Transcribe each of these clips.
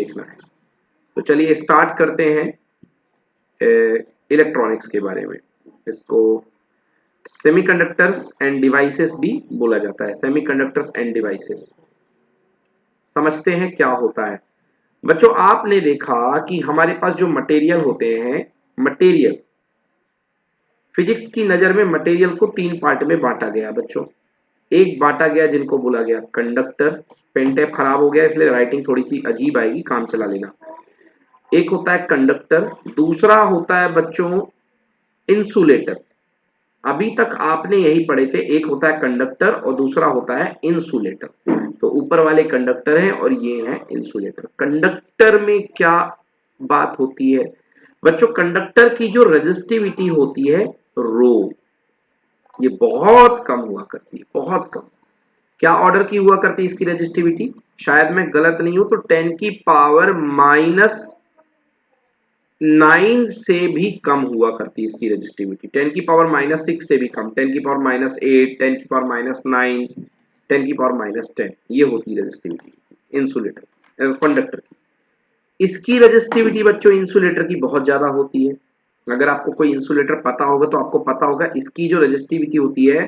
देखना है। तो चलिए स्टार्ट करते हैं इलेक्ट्रॉनिक्स के बारे में। इसको सेमीकंडक्टर्स एंड डिवाइसेस भी बोला जाता है। सेमीकंडक्टर्स एंड डिवाइसेस समझते हैं क्या होता है। बच्चों आपने देखा कि हमारे पास जो मटेरियल होते हैं, मटेरियल फिजिक्स की नजर में मटेरियल को 3 पार्ट में बांटा गया बच्चों। एक बांटा गया जिनको बोला गया कंडक्टर। पेन टैप खराब हो गया इसलिए राइटिंग थोड़ी सी अजीब आएगी, काम चला लेना। एक होता है कंडक्टर, दूसरा होता है बच्चों इंसुलेटर। अभी तक आपने यही पढ़े थे, एक होता है कंडक्टर और दूसरा होता है इंसुलेटर। तो ऊपर वाले कंडक्टर हैं और ये हैं इंसुलेटर। कंडक्टर में क्या बात होती है बच्चों? कंडक्टर की जो रेजिस्टिविटी होती है रो, ये बहुत कम हुआ करती है, बहुत कम। क्या ऑर्डर की हुआ करती है इसकी रेजिस्टिविटी? शायद मैं गलत नहीं हूं तो 10 की पावर -9 से भी कम हुआ करती है इसकी रेजिस्टिविटी। 10 की पावर -6 से भी कम, 10 की पावर -8, 10 की पावर -9, 10 की पावर -10, ये होती है रेजिस्टिविटी इंसुलेटर कंडक्टर की। इसकी रेजिस्टिविटी बच्चों इंसुलेटर की बहुत ज्यादा होती है। अगर आपको कोई इंसुलेटर पता होगा तो आपको पता होगा इसकी जो रेजिस्टिविटी होती है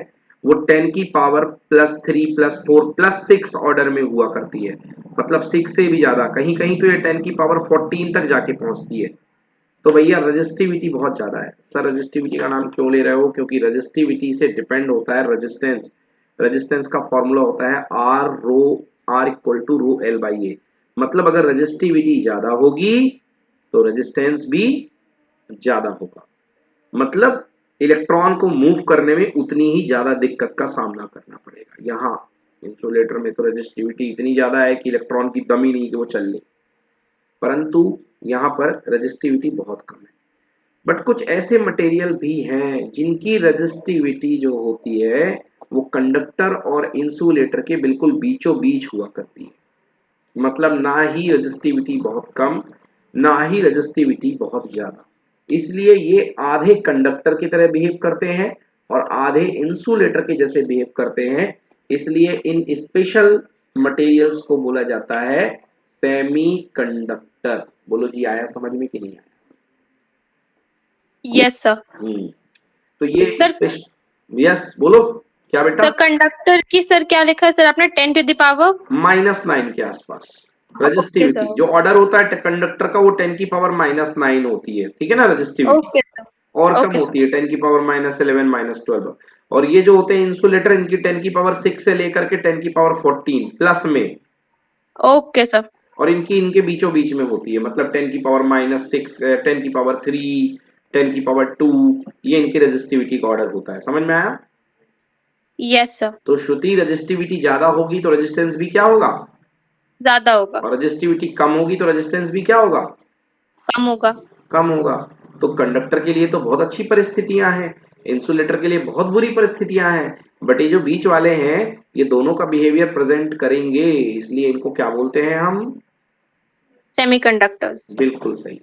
वो 10 की पावर +3 +4 +6 ऑर्डर में हुआ करती है। मतलब 6 से भी ज्यादा, कहीं कहीं तो ये 10 की पावर 14 तक जाके पहुंचती है। तो भैया रेजिस्टिविटी बहुत ज्यादा है। सर रेजिस्टिविटी का नाम क्यों ले रहे हो? क्योंकि रेजिस्टिविटी से डिपेंड होता है रेजिस्टेंस। रेजिस्टेंस का फॉर्मूला होता है R = ρ L/A। मतलब अगर रेजिस्टिविटी ज्यादा होगी तो रेजिस्टेंस भी ज्यादा होगा। मतलब इलेक्ट्रॉन को मूव करने में उतनी ही ज्यादा दिक्कत का सामना करना पड़ेगा। यहाँ इंसुलेटर में तो रेजिस्टिविटी इतनी ज्यादा है कि इलेक्ट्रॉन की दम ही नहीं कि वो चल ले, परंतु यहाँ पर रेजिस्टिविटी बहुत कम है। बट कुछ ऐसे मटेरियल भी हैं जिनकी रेजिस्टिविटी जो होती है वो कंडक्टर और इंसुलेटर के बिल्कुल बीचों बीच हुआ करती है। मतलब ना ही रेजिस्टिविटी बहुत कम, ना ही रेजिस्टिविटी बहुत ज्यादा। इसलिए ये आधे कंडक्टर की तरह बिहेव करते हैं और आधे इंसुलेटर के जैसे बिहेव करते हैं। इसलिए इन स्पेशल मटेरियल्स को बोला जाता है सेमीकंडक्टर। बोलो जी, आया समझ में कि नहीं आया? Yes sir. तो ये सर, यस बोलो क्या बेटा? सर कंडक्टर की सर क्या लिखा है सर आपने? 10 टू द पावर -9 के आसपास ओके रेजिस्टिविटी। सर। जो ऑर्डर होता है कंडक्टर का वो 10 की पावर -9 होती है, ठीक है ना रेजिस्टिविटी। Okay sir. और कम ओके होती सर। है 10 की पावर -11 -12। और ये जो होते हैं इंसुलेटर, इनकी 10 की पावर 6 से लेकर के 10 की पावर 14 प्लस में, ओके सर। और इनके बीचों बीच में होती है। मतलब 10 की पावर -6, 10 की पावर 3, 10 की पावर 2, ये इनकी रेजिस्टिविटी का ऑर्डर होता है। समझ में आया? Yes sir. तो श्रुति रेजिस्टिविटी ज्यादा होगी तो रेजिस्टेंस भी क्या होगा? ज्यादा होगा। और रेजिस्टिविटी कम होगी तो रेजिस्टेंस भी क्या होगा? कम होगा। कम होगा। तो कंडक्टर के लिए तो बहुत अच्छी परिस्थितियां हैं, इंसुलेटर के लिए बहुत बुरी परिस्थितियां हैं। बट ये जो बीच वाले हैं ये दोनों का बिहेवियर प्रेजेंट करेंगे, इसलिए इनको क्या बोलते हैं हम? सेमीकंडक्टर्स। बिल्कुल सही।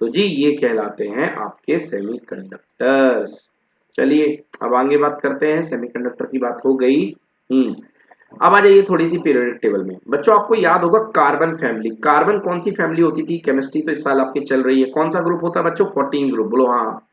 तो जी ये कहलाते हैं आपके सेमीकंडक्टर्स। चलिए अब आगे बात करते हैं। सेमीकंडक्टर की बात हो गई। अब आ जाइए थोड़ी सी पीरियोडिक टेबल में। बच्चों आपको याद होगा कार्बन फैमिली। कार्बन कौन सी फैमिली होती थी? केमिस्ट्री तो इस साल आपकी चल रही है। कौन सा ग्रुप होता है बच्चों? 14 ग्रुप। बोलो हाँ।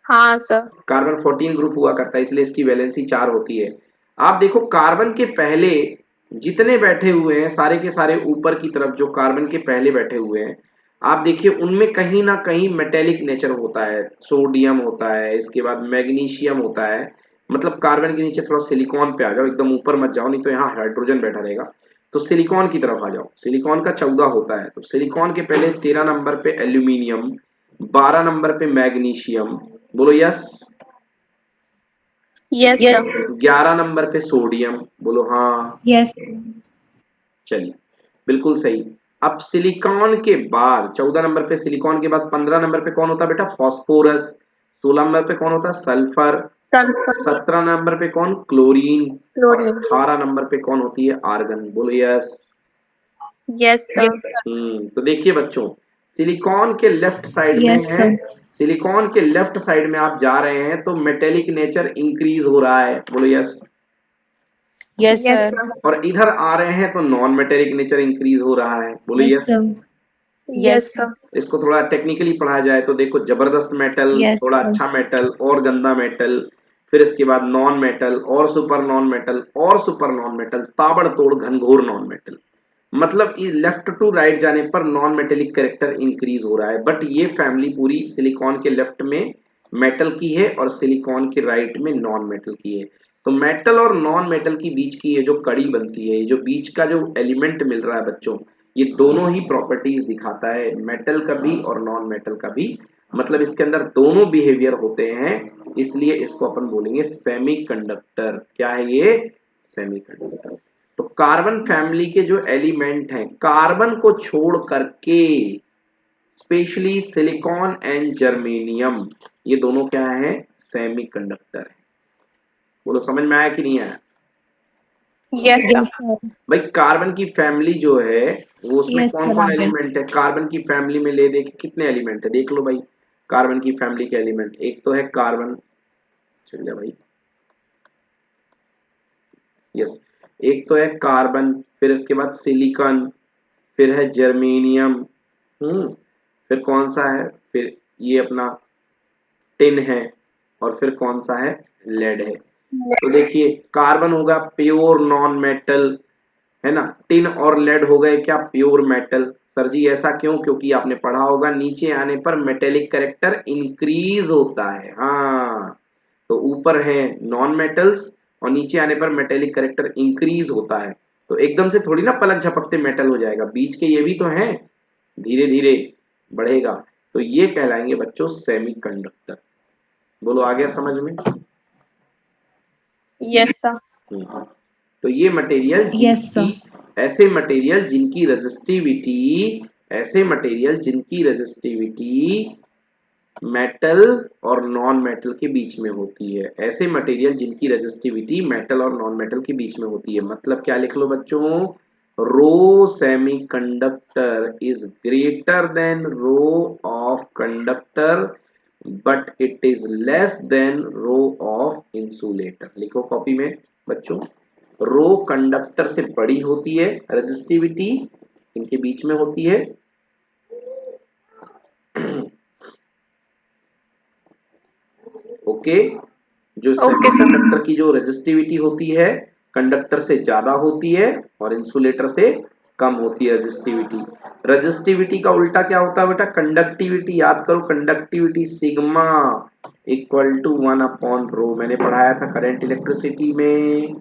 हाँ सर। कार्बन 14 ग्रुप हुआ करता है, इसलिए इसकी वैलेंसी 4 होती है। आप देखो कार्बन के पहले जितने बैठे हुए हैं सारे के सारे ऊपर की तरफ जो कार्बन के पहले बैठे हुए हैं, आप देखिए उनमें कहीं ना कहीं मेटेलिक नेचर होता है। सोडियम होता है, इसके बाद मैग्नीशियम होता है। मतलब कार्बन के नीचे थोड़ा सिलिकॉन पे आ जाओ, एकदम ऊपर मत जाओ नहीं तो यहाँ हाइड्रोजन बैठा रहेगा। तो सिलिकॉन की तरफ आ जाओ। सिलिकॉन का 14 होता है। तो सिलिकॉन के पहले 13 नंबर पे एल्यूमिनियम, 12 नंबर पे मैग्नीशियम, बोलो यस। Yes sir. 11 नंबर पे सोडियम, बोलो हाँ। यस। चलिए बिल्कुल सही। अब सिलिकॉन के बाद 14 नंबर पे सिलिकॉन के बाद 15 नंबर पे कौन होता है बेटा? फास्फोरस। 16 नंबर पे कौन होता है? सल्फर। सल्फर। 17 नंबर पे कौन? क्लोरीन। और क्लोरीन। 18 नंबर पे कौन होती है? आर्गन। बोलो यस। Yes sir. तो देखिए बच्चों, सिलिकॉन के लेफ्ट साइड में यस है, सर। सिलिकॉन के लेफ्ट साइड में आप जा रहे हैं तो मेटेलिक नेचर इंक्रीज हो रहा है। बोलो yes. Yes, Yes, sir. sir. और इधर आ रहे हैं तो नॉन मेटेलिक नेचर इंक्रीज हो रहा है, बोलो Yes, yes. sir. Yes, Yes, sir. इसको थोड़ा टेक्निकली पढ़ा जाए तो देखो, जबरदस्त मेटल, yes, थोड़ा sir. अच्छा मेटल और गंदा मेटल, फिर इसके बाद नॉन मेटल और सुपर नॉन मेटल और सुपर नॉन मेटल, ताबड़तोड़ घनघोर नॉन मेटल। मतलब लेफ्ट टू राइट जाने पर नॉन मेटेलिक कैरेक्टर इंक्रीज हो रहा है। बट ये फैमिली पूरी सिलिकॉन के लेफ्ट में मेटल की है और सिलिकॉन के राइट में नॉन मेटल की है। तो मेटल और नॉन मेटल की बीच की ये जो कड़ी बनती है, ये जो बीच का जो एलिमेंट मिल रहा है बच्चों, ये दोनों ही प्रॉपर्टीज दिखाता है, मेटल का भी और नॉन मेटल का भी। मतलब इसके अंदर दोनों बिहेवियर होते हैं, इसलिए इसको अपन बोलेंगे सेमीकंडक्टर। क्या है ये? सेमीकंडक्टर। तो कार्बन फैमिली के जो एलिमेंट हैं, कार्बन को छोड़ करके स्पेशली सिलिकॉन एंड जर्मेनियम, ये दोनों क्या है? सेमीकंडक्टर है। बोलो समझ में आया कि नहीं आया? Yes, sir. Yes, sir. भाई कार्बन की फैमिली जो है वो, उसमें Yes, कौन sir. कौन आ गया. एलिमेंट है? कार्बन की फैमिली में ले दे के कितने एलिमेंट है देख लो भाई। कार्बन की फैमिली के एलिमेंट, एक तो है कार्बन, चल जा भाई, यस, एक तो है कार्बन, फिर इसके बाद सिलिकॉन, फिर है जर्मेनियम, फिर कौन सा है? फिर ये अपना टिन है, और फिर कौन सा है? लेड है। तो देखिए कार्बन होगा प्योर नॉन मेटल, है ना। टिन और लेड हो गए क्या? Pure metal. सर जी ऐसा क्यों? क्योंकि आपने पढ़ा होगा नीचे आने पर मेटेलिक कैरेक्टर इंक्रीज होता है। हाँ, तो ऊपर है नॉन मेटल्स और नीचे आने पर मेटेलिक कैरेक्टर इंक्रीज होता है। तो एकदम से थोड़ी ना पलक झपकते मेटल हो जाएगा, बीच के ये भी तो हैं, धीरे धीरे बढ़ेगा। तो ये कहलाएंगे बच्चों सेमीकंडक्टर। बोलो आ गया समझ में? Yes, sir. तो ये मटेरियल Yes, sir. ऐसे मटेरियल जिनकी रेजिस्टिविटी, ऐसे मटेरियल जिनकी रेजिस्टिविटी मेटल और नॉन मेटल के बीच में होती है, ऐसे मटेरियल जिनकी रेजिस्टिविटी मेटल और नॉन मेटल के बीच में होती है। मतलब क्या लिख लो बच्चों? Rho semiconductor is greater than rho of conductor but it is less than rho of insulator. लिखो कॉपी में बच्चों, रो कंडक्टर से बड़ी होती है रेजिस्टिविटी, इनके बीच में होती है, ओके। जो Okay, sir. सेमीकंडक्टर की जो रेजिस्टिविटी होती है कंडक्टर से ज्यादा होती है और इंसुलेटर से कम होती है रेजिस्टिविटी। रेजिस्टिविटी का उल्टा क्या होता है बेटा? कंडक्टिविटी। याद करो, conductivity sigma equal to 1 upon rho, मैंने पढ़ाया था करंट इलेक्ट्रिसिटी में,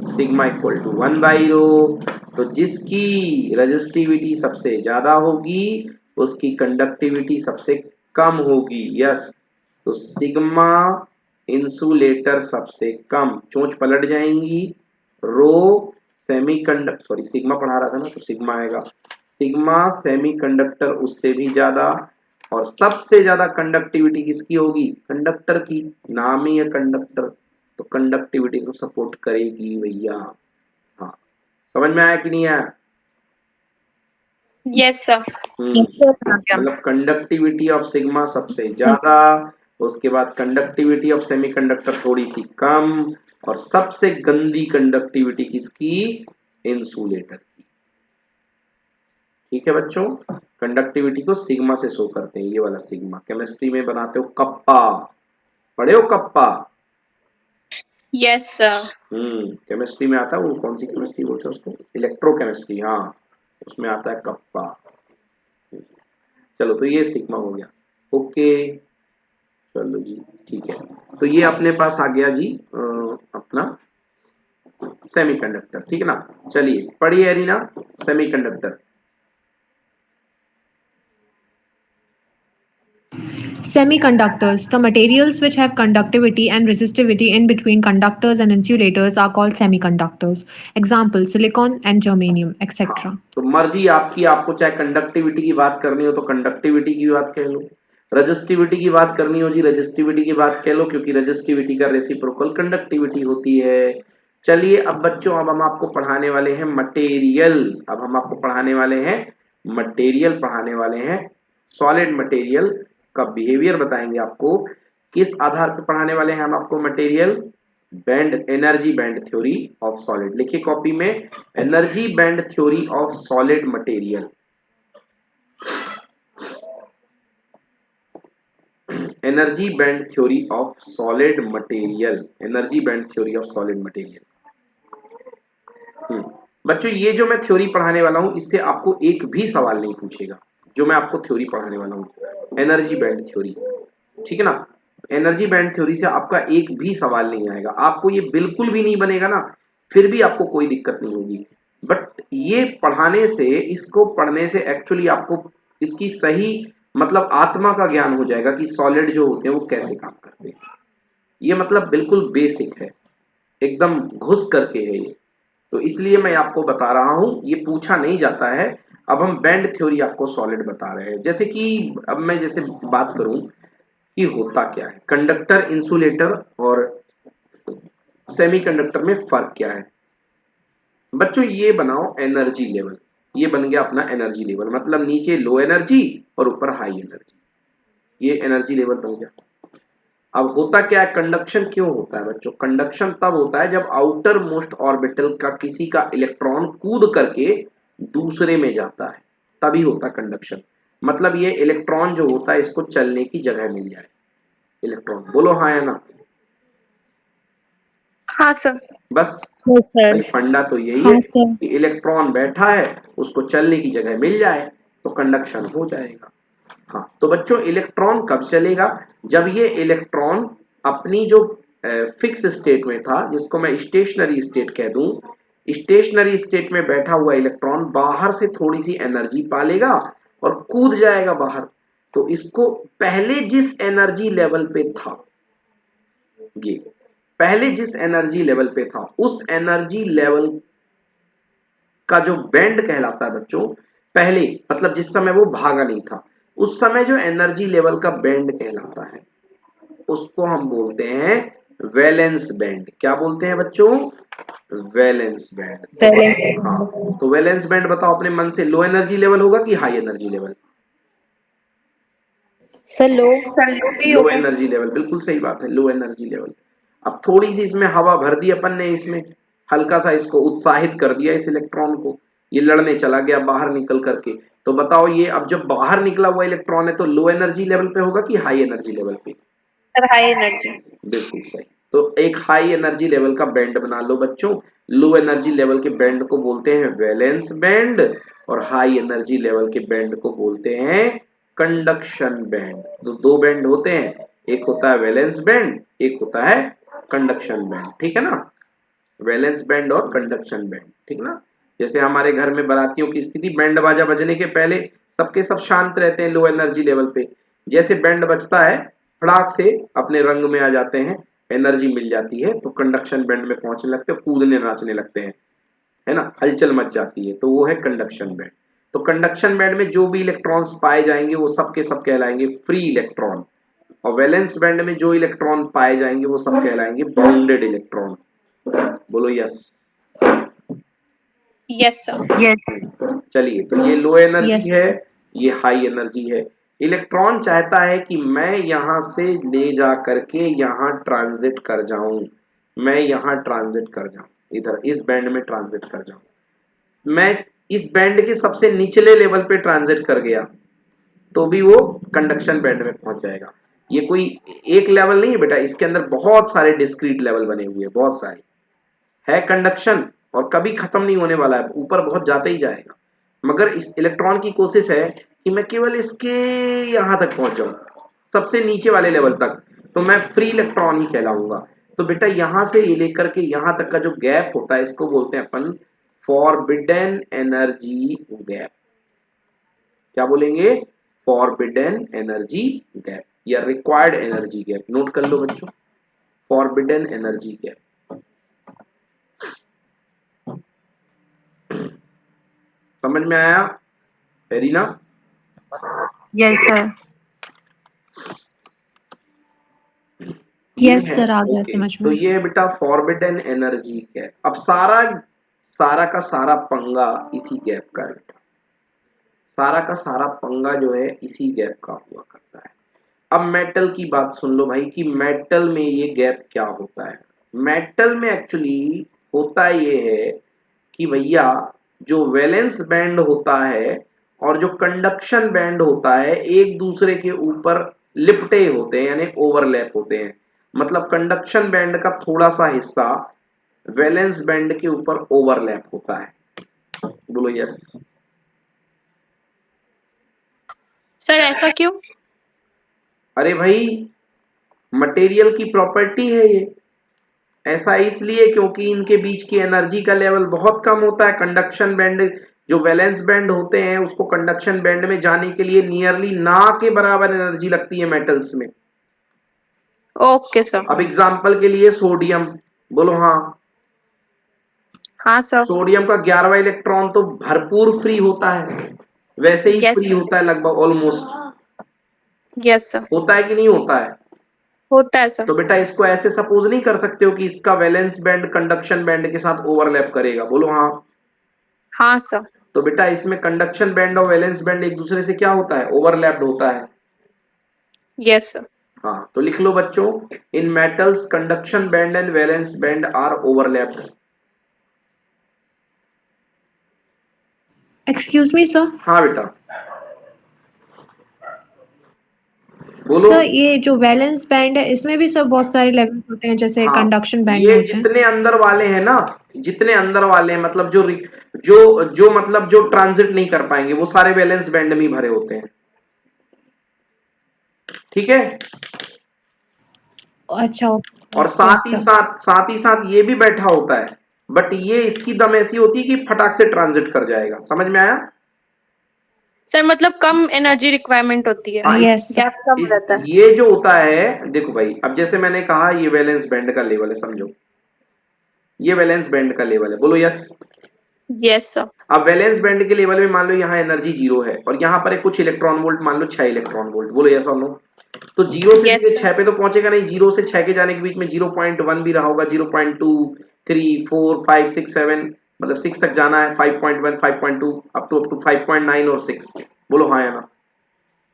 sigma equal to 1 by rho. तो जिसकी रेजिस्टिविटी सबसे ज्यादा होगी उसकी कंडक्टिविटी सबसे कम होगी, यस। तो सिग्मा इंसुलेटर सबसे कम, चोंच पलट जाएंगी, रो सेमीकंडक्टर, सॉरी सिग्मा पढ़ा रहा था ना तो सिग्मा आएगा, सिग्मा सेमीकंडक्टर उससे भी ज्यादा। और सबसे ज्यादा कंडक्टिविटी किसकी होगी? कंडक्टर की, नाम ही है कंडक्टर, तो कंडक्टिविटी को सपोर्ट करेगी भैया। हाँ, समझ में आया कि नहीं आया? Yes, sir. Yes, sir. आ गया. मतलब कंडक्टिविटी ऑफ सिग्मा सबसे Yes, sir. ज्यादा, उसके बाद कंडक्टिविटी ऑफ सेमीकंडक्टर थोड़ी सी कम, और सबसे गंदी कंडक्टिविटी किसकी? इंसुलेटर की। ठीक है बच्चों, कंडक्टिविटी को सिग्मा से शो करते हैं, ये वाला सिग्मा। केमिस्ट्री में बनाते हो कप्पा, पढ़े हो कप्पा? Yes, sir. केमिस्ट्री में आता है, वो कौन सी केमिस्ट्री बोलते हैं उसको? इलेक्ट्रोकेमिस्ट्री, हाँ, उसमें आता है कप्पा। चलो तो ये सिग्मा हो गया, ओके। चलो जी ठीक है, तो ये अपने पास आ गया जी अपना सेमीकंडक्टर, ठीक है ना। चलिए पढ़िए arena, semiconductor. Semiconductors, the materials which have conductivity and resistivity in between conductors and insulators are called semiconductors. Example, silicon and germanium, हाँ, etc. तो मर्जी आपकी, आपको चाहे कंडक्टिविटी की बात करनी हो तो कंडक्टिविटी की बात कह लो, रजिस्टिविटी की बात करनी हो जी रजिस्टिविटी की बात कह लो, क्योंकि रजिस्टिविटी का रेसिप्रोकल कंडक्टिविटी होती है। चलिए अब बच्चों, अब हम आपको पढ़ाने वाले हैं मटेरियल, अब हम आपको पढ़ाने वाले हैं मटेरियल, पढ़ाने वाले हैं सॉलिड मटेरियल का बिहेवियर बताएंगे आपको। किस आधार पर पढ़ाने वाले हैं हम आपको material? Energy band theory of solid, लिखिए कॉपी में, energy band theory of solid material, energy band theory of solid material, energy band theory of solid material. बच्चों ये जो मैं थ्योरी पढ़ाने वाला हूं इससे आपको एक भी सवाल नहीं पूछेगा, जो मैं आपको थ्योरी पढ़ाने वाला हूं एनर्जी बैंड थ्योरी, ठीक है ना। एनर्जी बैंड थ्योरी से आपका एक भी सवाल नहीं आएगा, आपको ये बिल्कुल भी नहीं बनेगा ना, फिर भी आपको कोई दिक्कत नहीं होगी। बट ये पढ़ाने से, इसको पढ़ने से एक्चुअली आपको इसकी सही मतलब आत्मा का ज्ञान हो जाएगा कि सॉलिड जो होते हैं वो कैसे काम करते हैं। ये मतलब बिल्कुल बेसिक है, एकदम घुस करके है ये, तो इसलिए मैं आपको बता रहा हूं, ये पूछा नहीं जाता है। अब हम बैंड थ्योरी आपको सॉलिड बता रहे हैं, जैसे कि अब मैं जैसे बात करूं कि होता क्या है, कंडक्टर, इंसुलेटर और सेमीकंडक्टर में फर्क क्या है। बच्चों ये बनाओ एनर्जी लेवल, ये बन गया अपना एनर्जी लेवल, मतलब नीचे लो एनर्जी और ऊपर हाई एनर्जी, ये एनर्जी लेवल बन गया। अब होता क्या है, कंडक्शन क्यों होता है बच्चों, कंडक्शन तब होता है जब आउटर मोस्ट ऑर्बिटल का किसी का इलेक्ट्रॉन कूद करके दूसरे में जाता है, तभी होता है कंडक्शन। मतलब ये इलेक्ट्रॉन जो होता है इसको चलने की जगह मिल जाए, इलेक्ट्रॉन, बोलो हाँ या ना। हाँ सर। बस Yes, sir. भाई फंडा तो यही है हाँ सर। कि इलेक्ट्रॉन बैठा है, उसको चलने की जगह मिल जाए तो कंडक्शन हो जाएगा। हाँ तो बच्चों इलेक्ट्रॉन कब चलेगा, जब ये इलेक्ट्रॉन अपनी जो फिक्स स्टेट में था, जिसको मैं स्टेशनरी स्टेट कह दूं, स्टेशनरी स्टेट में बैठा हुआ इलेक्ट्रॉन बाहर से थोड़ी सी एनर्जी पालेगा और कूद जाएगा बाहर, तो इसको पहले जिस एनर्जी लेवल पे था, ये पहले जिस एनर्जी लेवल पे था उस एनर्जी लेवल का जो बैंड कहलाता है बच्चों, पहले मतलब जिस समय वो भागा नहीं था उस समय जो एनर्जी लेवल का बैंड कहलाता है उसको हम बोलते हैं वैलेंस बैंड। क्या बोलते हैं बच्चों, वैलेंस बैंड। हाँ तो वैलेंस बैंड बताओ अपने मन से, लो एनर्जी लेवल होगा कि हाई एनर्जी लेवल, सर लो। सर लो भी लो होगा। एनर्जी लेवल, बिल्कुल सही बात है, लो एनर्जी लेवल। अब थोड़ी सी इसमें हवा भर दी अपन ने, इसमें हल्का सा इसको उत्साहित कर दिया इस इलेक्ट्रॉन को, ये लड़ने चला गया बाहर निकल करके, तो बताओ ये अब जब बाहर निकला हुआ इलेक्ट्रॉन है तो लो एनर्जी लेवल पे होगा कि हाई एनर्जी लेवल पे, सर हाई एनर्जी। बिल्कुल सही। तो एक हाई एनर्जी लेवल का बैंड बना लो बच्चों, लो एनर्जी लेवल के बैंड को बोलते हैं वैलेंस बैंड और हाई एनर्जी लेवल के बैंड को बोलते हैं कंडक्शन बैंड। तो दो बैंड होते हैं, एक होता है वैलेंस बैंड, एक होता है कंडक्शन बैंड, ठीक है ना, वैलेंस बैंड और कंडक्शन बैंड, ठीक ना। जैसे हमारे घर में बारातियों की स्थिति, बैंड बाजा बजने के पहले सबके सब शांत रहते हैं लो एनर्जी लेवल पे, जैसे बैंड बजता है फड़ाक से अपने रंग में आ जाते हैं, एनर्जी मिल जाती है तो कंडक्शन बैंड में पहुंचने लगते हैं, कूदने नाचने लगते हैं, है ना, हलचल मच जाती है, तो वो है कंडक्शन बैंड। तो कंडक्शन बैंड में जो भी इलेक्ट्रॉन्स पाए जाएंगे वो सब के सब कहलाएंगे फ्री इलेक्ट्रॉन, और वैलेंस बैंड में जो इलेक्ट्रॉन पाए जाएंगे वो सब कहलाएंगे बाउंडेड इलेक्ट्रॉन। बोलो यस। Yes sir. चलिए तो ये लो Yes. एनर्जी है, ये हाई एनर्जी है। इलेक्ट्रॉन चाहता है कि मैं यहां से ले जा करके यहां ट्रांजिट कर जाऊं, मैं यहां ट्रांजिट कर जाऊं, इधर इस बैंड में ट्रांजिट कर जाऊं, मैं इस बैंड के सबसे निचले लेवल पे ट्रांजिट कर गया तो भी वो कंडक्शन बैंड में पहुंच जाएगा। ये कोई एक लेवल नहीं है बेटा, इसके अंदर बहुत सारे डिस्क्रीट लेवल बने हुए हैं, बहुत सारे है कंडक्शन, और कभी खत्म नहीं होने वाला है, ऊपर बहुत जाता ही जाएगा। मगर इस इलेक्ट्रॉन की कोशिश है कि मैं केवल इसके यहां तक पहुंच जाऊं, सबसे नीचे वाले लेवल तक, तो मैं फ्री इलेक्ट्रॉन ही कहलाऊंगा। तो बेटा यहां से ये लेकर के यहां तक का जो गैप होता है इसको बोलते हैं अपन फॉरबिडन एनर्जी गैप। क्या बोलेंगे, फॉरबिडन एनर्जी गैप या रिक्वायर्ड एनर्जी गैप, नोट कर लो बच्चों, फॉरबिडन एनर्जी गैप। समझ में आया एरिना? Yes, sir. ये Yes, है sir. आ गया ओके। समझ तो में। ये है बेटा फॉरबिडन एनर्जी गैप। अब सारा सारा का सारा पंगा इसी गैप का है बेटा, सारा का सारा पंगा जो है इसी गैप का हुआ करता है। अब मेटल की बात सुन लो भाई कि मेटल में ये गैप क्या होता है। मेटल में एक्चुअली होता ये है कि भैया जो वैलेंस बैंड होता है और जो कंडक्शन बैंड होता है एक दूसरे के ऊपर लिपटे होते हैं, यानी ओवरलैप होते हैं। मतलब कंडक्शन बैंड का थोड़ा सा हिस्सा वैलेंस बैंड के ऊपर ओवरलैप होता है। बोलो यस। सर ऐसा क्यों? अरे भाई मटेरियल की प्रॉपर्टी है ये। ऐसा इसलिए क्योंकि इनके बीच की एनर्जी का लेवल बहुत कम होता है। कंडक्शन बैंड, जो वैलेंस बैंड होते हैं, उसको कंडक्शन बैंड में जाने के लिए नियरली ना के बराबर एनर्जी लगती है मेटल्स में। Okay sir. अब एग्जांपल के लिए सोडियम, बोलो हाँ। हाँ सर। सोडियम का 11वां इलेक्ट्रॉन तो भरपूर फ्री होता है, वैसे ही यस फ्री होता है लगभग ऑलमोस्ट। Yes sir. होता है कि नहीं होता है? होता है सर। तो बेटा इसको ऐसे सपोज नहीं कर सकते हो कि इसका वैलेंस बैंड कंडक्शन बैंड के साथ ओवरलैप करेगा। बोलो हाँ। हाँ सर। तो बेटा इसमें कंडक्शन बैंड और वैलेंस बैंड एक दूसरे से क्या होता है? ओवरलैप्ड होता है। Yes sir. हाँ, तो लिख लो बच्चों, in metals conduction band and valence band are overlapped. Excuse me, sir. हाँ बेटा बोलो। सर ये जो वैलेंस बैंड है इसमें भी सर बहुत सारे लेवल होते हैं जैसे हाँ, कंडक्शन बैंड में ये होते हैं। जितने अंदर वाले हैं ना, जितने अंदर वाले हैं, मतलब जो मतलब जो ट्रांजिट नहीं कर पाएंगे वो सारे वैलेंस बैंड में ही भरे होते हैं। ठीक है। अच्छा। और यस सर। साथ ही साथ ये भी बैठा होता है, बट ये इसकी दम ऐसी होती है कि फटाक से ट्रांजिट कर जाएगा। समझ में आया? सर मतलब कम एनर्जी रिक्वायरमेंट होती है, हाँ, यस सर। गैस कम रहता है। ये जो होता है, देखो भाई, अब जैसे मैंने कहा ये वैलेंस बैंड का लेवल है, समझो ये वैलेंस बैंड का लेवल है। बोलो यस। Yes sir. अब वैलेंस बैंड के लेवल में मान लो यहाँ एनर्जी 0 है और यहाँ पर एक कुछ इलेक्ट्रॉन वोल्ट, मान लो 6 इलेक्ट्रॉन वोल्ट। बोलो यस और नो। तो 0 से यस सीधे सर। 6 पे तो पहुंचेगा नहीं, 0 से 6 के जाने के बीच में 0.1 भी रहा होगा, 0.2, 3, 4, 5, 6, 7, मतलब 6 तक जाना है, 5.1, 5.2, अप टू 5.9 और 6। बोलो हाँ या ना।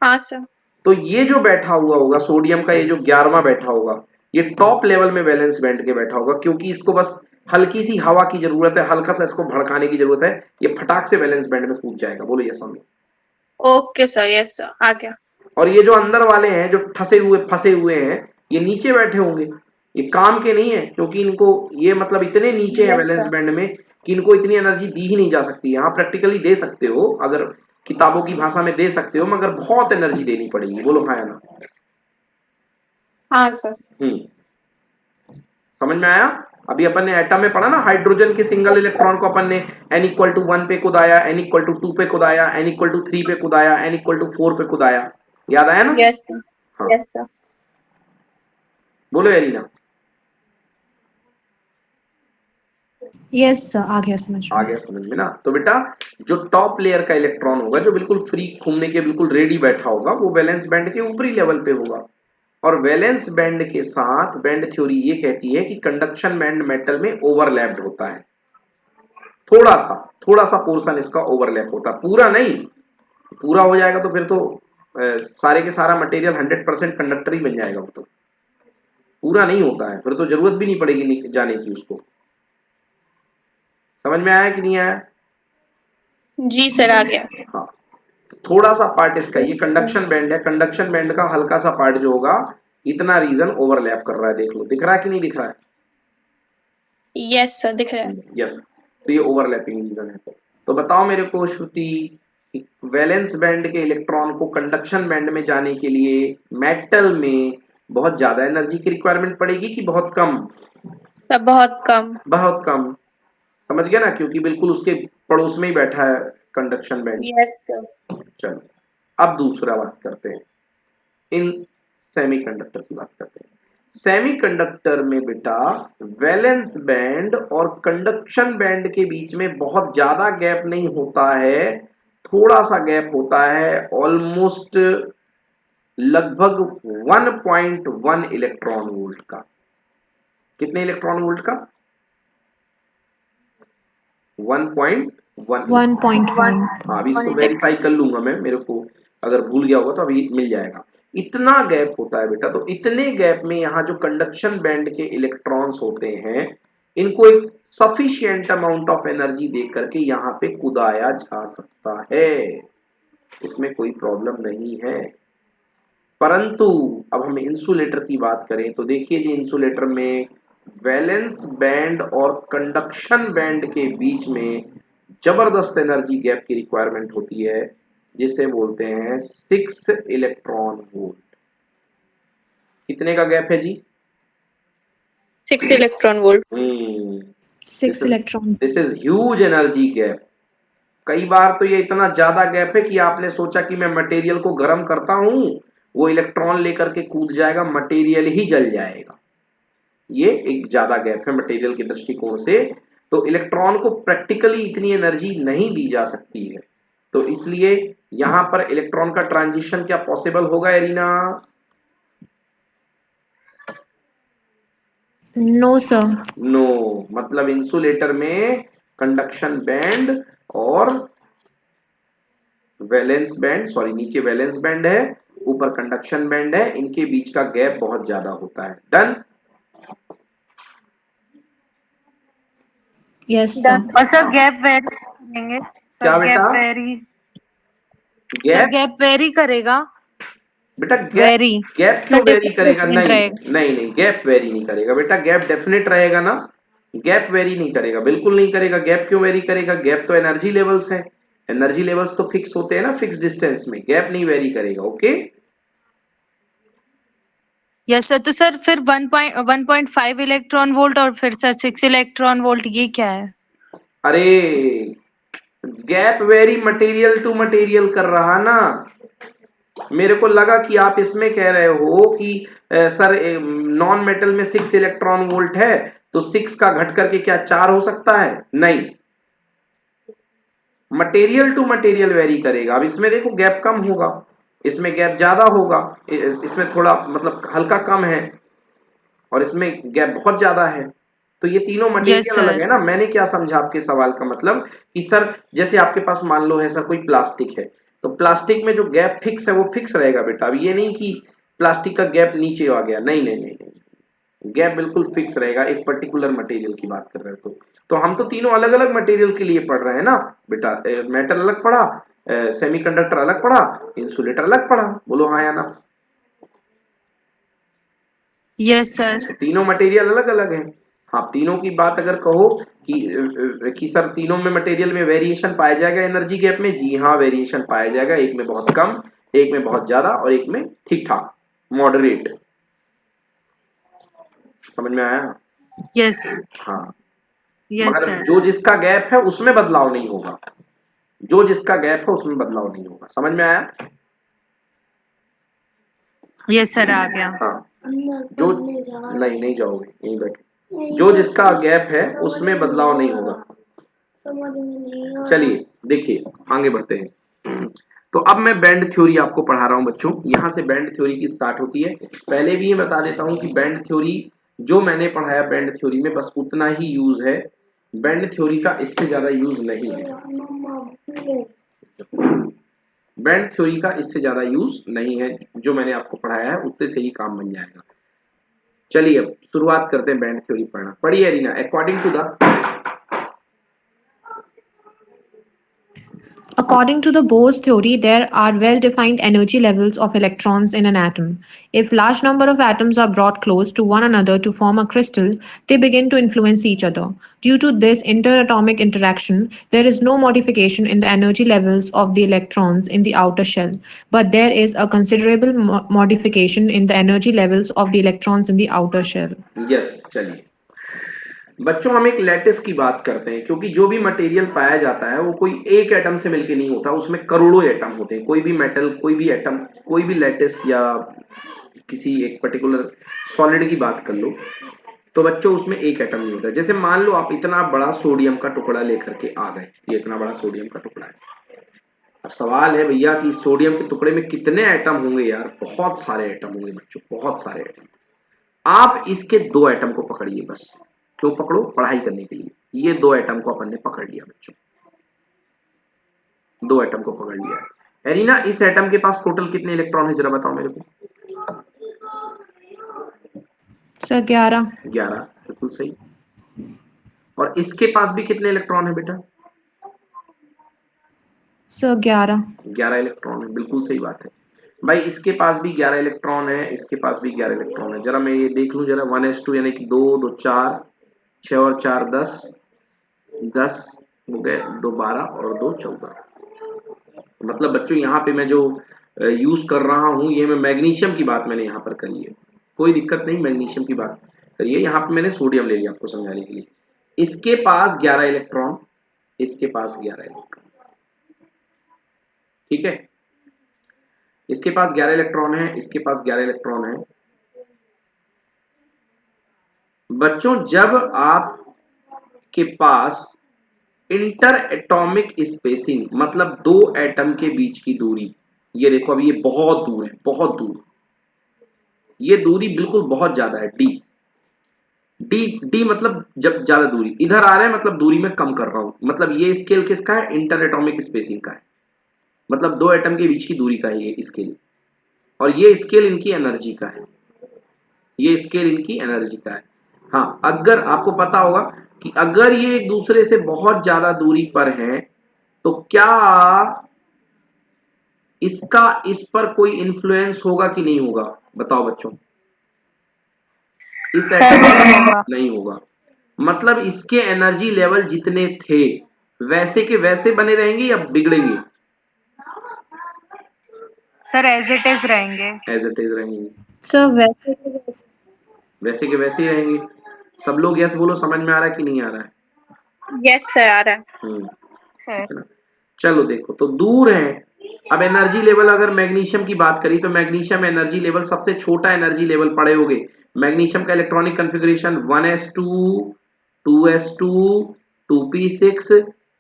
हाँ सर। तो ये जो बैठा हुआ होगा सोडियम का, ये जो 11वां बैठा होगा, ये टॉप लेवल में वैलेंस बैंड के बैठा होगा, क्योंकि इसको बस हल्की सी हवा की जरूरत है, हल्का सा इसको भड़काने की जरूरत है, ये फटाक से वैलेंस बैंड में कूद जाएगा। बोलो यस और no. Okay sir. Yes sir, आ गया। और ये जो अंदर वाले हैं, जो फंसे हुए हैं, ये नीचे बैठे होंगे। ये काम के नहीं है, क्योंकि इनको ये मतलब इतने नीचे है यस वैलेंस सर। बैंड में कि इनको इतनी एनर्जी दी ही नहीं जा सकती। यहाँ प्रैक्टिकली दे सकते हो, अगर किताबों की भाषा में दे सकते हो, मगर बहुत एनर्जी देनी पड़ेगी। बोलो हाँ या ना। हाँ सर। समझ में आया? अभी अपन ने एटम में पढ़ा ना, हाइड्रोजन के सिंगल इलेक्ट्रॉन को अपन ने n=1 पे कुदाया, n=2 पे कुदाया, n=3 पे कुदाया, n=4 पे कुदाया। याद आया ना? Yes sir. हाँ, यस सर। बोलो एलिना। यस सर, आ गया समझ आ में। गया समझ में ना? तो बेटा जो टॉप लेयर का इलेक्ट्रॉन होगा, जो बिल्कुल फ्री घूमने के बिल्कुल रेडी बैठा होगा, वो वैलेंस बैंड के ऊपरी लेवल पे होगा। और वैलेंस बैंड के साथ बैंड थ्योरी ये कहती है कि कंडक्शन बैंड मेटल में ओवरलैप्ड होता है। थोड़ा सा पोर्शन इसका ओवरलैप होता है, पूरा नहीं। पूरा हो जाएगा तो फिर तो सारे के सारा मटेरियल 100% कंडक्टर ही बन जाएगा। वो तो पूरा नहीं होता है, फिर तो जरूरत भी नहीं पड़ेगी जाने की उसको। समझ में आया कि नहीं आया? जी सर, आ गया। हाँ, तो थोड़ा सा पार्ट इसका, ये यस सर। कंडक्शन बैंड है, कंडक्शन बैंड का हल्का सा पार्ट जो होगा, इतना रीजन ओवरलैप कर रहा है। देख लो, दिख रहा है कि नहीं दिख रहा है? यस सर, दिख रहा है। यस। तो ये ओवरलैपिंग रीजन है। तो बताओ मेरे को श्रुति, वैलेंस बैंड के इलेक्ट्रॉन को कंडक्शन बैंड में जाने के लिए मेटल में बहुत ज्यादा एनर्जी की रिक्वायरमेंट पड़ेगी कि बहुत कम? सर बहुत कम। बहुत कम। समझ गया ना, क्योंकि बिल्कुल उसके पड़ोस में ही बैठा है कंडक्शन बैंड। Yes sir. चलो, अब दूसरा बात करते हैं, इन सेमीकंडक्टर की बात करते हैं। सेमीकंडक्टर में बेटा वैलेंस बैंड और कंडक्शन बैंड के बीच में बहुत ज्यादा गैप नहीं होता है, थोड़ा सा गैप होता है, ऑलमोस्ट लगभग 1.1 इलेक्ट्रॉन वोल्ट का। कितने इलेक्ट्रॉन वोल्ट का? 1.1। 1.1। हाँ, अभी इसको वन वेरीफाई कर लूंगा मैं, मेरे को अगर भूल गया होगा तो अभी मिल जाएगा। इतना गैप होता है बेटा। तो इतने गैप में यहाँ जो कंडक्शन बैंड के इलेक्ट्रॉन्स होते हैं, इनको एक सफिशिएंट अमाउंट ऑफ एनर्जी दे करके यहाँ पे कूदाया जा सकता है, इसमें कोई प्रॉब्लम नहीं है। परंतु अब हम इंसुलेटर की बात करें तो देखिए जी, इंसुलेटर में वैलेंस बैंड और कंडक्शन बैंड के बीच में जबरदस्त एनर्जी गैप की रिक्वायरमेंट होती है, जिसे बोलते हैं 6 इलेक्ट्रॉन वोल्ट। कितने का गैप है जी? 6 electron volt. 6 electron. This is huge energy gap. कई बार तो ये इतना ज्यादा गैप है कि आपने सोचा कि मैं मटेरियल को गर्म करता हूं, वो इलेक्ट्रॉन लेकर के कूद जाएगा, मटेरियल ही जल जाएगा। ये एक ज्यादा गैप है मटेरियल के दृष्टिकोण से। तो इलेक्ट्रॉन को प्रैक्टिकली इतनी एनर्जी नहीं दी जा सकती है, तो इसलिए यहां पर इलेक्ट्रॉन का ट्रांजिशन क्या पॉसिबल होगा एरिना? No, sir. नो। मतलब इंसुलेटर में कंडक्शन बैंड और वैलेंस बैंड, सॉरी नीचे वैलेंस बैंड है, ऊपर कंडक्शन बैंड है, इनके बीच का गैप बहुत ज्यादा होता है। डन? Yes, sir. और सर गैप वेरी करेंगे क्या सर बेटा? गैप गैप वेरी करेगा बेटा गैप वेरी गैप क्यों वेरी करेगा? डिफरेंट नहीं रहेगा। नहीं नहीं, गैप वेरी नहीं करेगा बेटा, गैप डेफिनेट रहेगा ना। गैप वेरी नहीं करेगा, बिल्कुल नहीं करेगा। गैप क्यों वेरी करेगा? गैप तो एनर्जी लेवल्स है, एनर्जी लेवल्स तो फिक्स होते हैं ना फिक्स डिस्टेंस में, गैप नहीं वेरी करेगा। ओके? यस सर, तो सर फिर 1.5 इलेक्ट्रॉन वोल्ट और फिर सर 6 इलेक्ट्रॉन वोल्ट, ये क्या है? अरे gap vary material to material कर रहा ना। मेरे को लगा कि आप इसमें कह रहे हो कि सर नॉन मेटल में 6 इलेक्ट्रॉन वोल्ट है, तो 6 का घट करके क्या 4 हो सकता है? नहीं, मटेरियल टू मटेरियल वेरी करेगा। अब इसमें देखो गैप कम होगा, इसमें गैप ज्यादा होगा, इसमें थोड़ा मतलब हल्का कम है, और इसमें गैप बहुत ज्यादा है। तो ये तीनों यस मटेरियल अलग है सर। ना। मैंने क्या समझा आपके सवाल का मतलब कि सर जैसे आपके पास मान लो है सर कोई प्लास्टिक है, तो प्लास्टिक में जो गैप फिक्स है वो फिक्स रहेगा बेटा। अब ये नहीं कि प्लास्टिक का गैप नीचे आ गया, नहीं नहीं नहीं नहीं, गैप बिल्कुल फिक्स रहेगा एक पर्टिकुलर मटेरियल की बात कर रहे हो तो हम तो तीनों अलग अलग मटेरियल के लिए पढ़ रहे हैं ना बेटा। मेटल अलग पढ़ा, सेमीकंडक्टर अलग पढ़ा, इंसुलेटर अलग पढ़ा। बोलो हाँ या ना? Yes sir. तीनों मटेरियल अलग अलग है। हाँ, तीनों की बात अगर कहो कि सर तीनों में मटेरियल में वेरिएशन पाया जाएगा एनर्जी गैप में, जी हाँ वेरिएशन पाया जाएगा, एक में बहुत कम, एक में बहुत ज्यादा, और एक में ठीक ठाक मॉडरेट। समझ में आया? यस हाँ, यस मगर सर। जो जिसका गैप है उसमें बदलाव नहीं होगा, जो जिसका गैप है उसमें बदलाव नहीं होगा। समझ में आया? यस सर, आ गया। हाँ, जो नहीं नहीं जाओगे, यहीं बैठो। जो जिसका गैप है उसमें बदलाव नहीं होगा। चलिए देखिए आगे बढ़ते हैं। तो अब मैं बैंड थ्योरी आपको पढ़ा रहा हूं बच्चों। यहां से बैंड थ्योरी की स्टार्ट होती है। पहले भी ये बता देता हूं कि बैंड थ्योरी जो मैंने पढ़ाया बैंड थ्योरी में बस उतना ही यूज है, बैंड थ्योरी का इससे ज्यादा यूज नहीं है। बैंड थ्योरी का इससे ज्यादा यूज नहीं है, जो मैंने आपको पढ़ाया है उतने से ही काम बन जाएगा। चलिए अब शुरुआत करते हैं बैंड थ्योरी पढ़ना। पढ़िए Arina. According to the According to the Bohr's theory, there are well-defined energy levels of electrons in an atom. If large number of atoms are brought close to one another to form a crystal, they begin to influence each other. Due to this interatomic interaction, there is no modification in the energy levels of the electrons in the outer shell, but there is a considerable modification in the energy levels of the electrons in the outer shell. Yes. चलिए बच्चों हम एक lattice की बात करते हैं, क्योंकि जो भी मटेरियल पाया जाता है वो कोई एक एटम से मिलके नहीं होता, उसमें करोड़ों एटम होते हैं। कोई भी मेटल, कोई भी एटम, कोई भी लैटिस या किसी एक पर्टिकुलर सॉलिड की बात कर लो, तो बच्चों उसमें एक एटम नहीं होता। जैसे मान लो आप इतना बड़ा सोडियम का टुकड़ा लेकर के आ गए, ये इतना बड़ा सोडियम का टुकड़ा है। अब सवाल है भैया कि सोडियम के टुकड़े में कितने एटम होंगे? यार बहुत सारे एटम होंगे बच्चों, बहुत सारे एटम। आप इसके दो एटम को पकड़िए बस। क्यों पकड़ो? पढ़ाई करने के लिए। ये दो एटम को अपन ने पकड़ लिया बच्चों, दो एटम को पकड़ लिया। एरिना इस एटम के पास टोटल कितने इलेक्ट्रॉन है जरा बताओ मेरे को। सर 11। 11, बिल्कुल सही। और इसके पास भी कितने इलेक्ट्रॉन है बेटा? सर 11। 11 इलेक्ट्रॉन है, बिल्कुल सही बात है भाई। इसके पास भी 11 इलेक्ट्रॉन है, इसके पास भी 11 इलेक्ट्रॉन है। जरा मैं ये देख लूं जरा, 1s2 यानी कि 2 2 4, 6 और 4 10, 10 हो गए, 2 12 और 2 14। मतलब बच्चों यहाँ पे मैं जो यूज कर रहा हूँ, ये मैं मैग्नीशियम की बात मैंने यहाँ पर करी है, कोई दिक्कत नहीं, मैग्नीशियम की बात करिए। यहाँ पे मैंने सोडियम ले लिया आपको समझाने के लिए। इसके पास 11 इलेक्ट्रॉन, इसके पास 11 इलेक्ट्रॉन, ठीक है। इसके पास 11 इलेक्ट्रॉन है, इसके पास 11 इलेक्ट्रॉन है। बच्चों जब आपके पास इंटर एटॉमिक स्पेसिंग, मतलब दो एटम के बीच की दूरी, ये देखो अभी ये बहुत दूर है, बहुत दूर, ये दूरी बिल्कुल बहुत ज्यादा है, डी डी डी, मतलब जब ज्यादा दूरी इधर आ रहा है मतलब दूरी में कम कर रहा हूं, मतलब ये स्केल किसका है? इंटर एटॉमिक स्पेसिंग का है, मतलब दो एटम के बीच की दूरी का है ये स्केल। और ये स्केल इनकी एनर्जी का है, ये स्केल इनकी एनर्जी का है। हाँ, अगर आपको पता होगा कि अगर ये एक दूसरे से बहुत ज्यादा दूरी पर है तो क्या इसका इस पर कोई इन्फ्लुएंस होगा कि नहीं होगा? बताओ बच्चों। इस सर एटम नहीं होगा। नहीं होगा, मतलब इसके एनर्जी लेवल जितने थे वैसे के वैसे बने रहेंगे या बिगड़ेंगे? सर एज इट इज रहेंगे। एज इट इज रहेंगे, सर वैसे के वैसे। वैसे के वैसे ही रहेंगे। सब लोग यस बोलो, समझ में आ रहा है कि नहीं आ रहा है? यस सर, आ रहा है। सर ठीक है ना। चलो देखो, तो दूर है। अब एनर्जी लेवल अगर मैग्नीशियम की बात करी तो मैग्नीशियम एनर्जी लेवल सबसे छोटा एनर्जी लेवल पड़े होगे। मैग्नीशियम का electronic configuration 1s2 2s2 2p6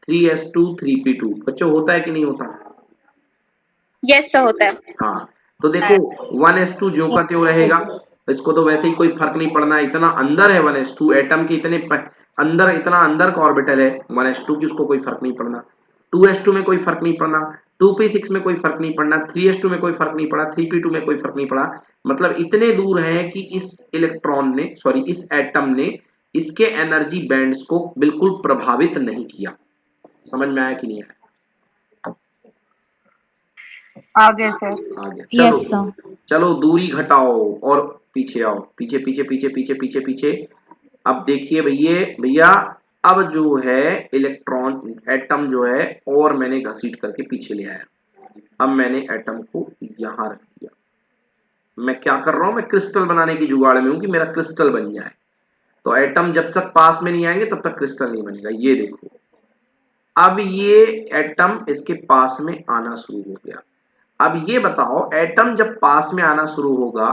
3s2 3p2। बच्चों होता है कि नहीं होता? यस सर, होता है। हाँ, तो देखो 1s2 ज्यों का त्यों रहेगा, इसको तो वैसे ही कोई फर्क नहीं पड़ना, इतना अंदर है 1s2 एटम के, अंदर, इतना अंदर का ऑर्बिटल है 1s2 की, उसको कोई फर्क नहीं पड़ना। 2s2 में कोई फर्क नहीं पड़ना, 2p6 में कोई फर्क नहीं पड़ना, 3s2 में कोई फर्क नहीं पड़ा, 3p2 में कोई फर्क नहीं पड़ा। मतलब इतने दूर है कि इस इलेक्ट्रॉन ने, सॉरी इस एटम ने इसके एनर्जी बैंड्स को बिल्कुल प्रभावित नहीं किया। समझ में आया कि नहीं आया? आगे सर। आ गया। चलो यस सर। चलो दूरी घटाओ और पीछे आओ, पीछे पीछे पीछे पीछे पीछे पीछे। अब देखिए भैया भैया, अब जो है इलेक्ट्रॉन एटम जो है और मैंने घसीट करके पीछे ले आया। अब मैंने एटम को यहां रख दिया। मैं क्या कर रहा हूं? मैं क्रिस्टल बनाने की जुगाड़ में हूं कि मेरा क्रिस्टल बन जाए। तो एटम जब तक पास में नहीं आएंगे तब तक क्रिस्टल नहीं बनेगा। ये देखो, अब ये एटम इसके पास में आना शुरू हो गया। अब ये बताओ, एटम जब पास में आना शुरू होगा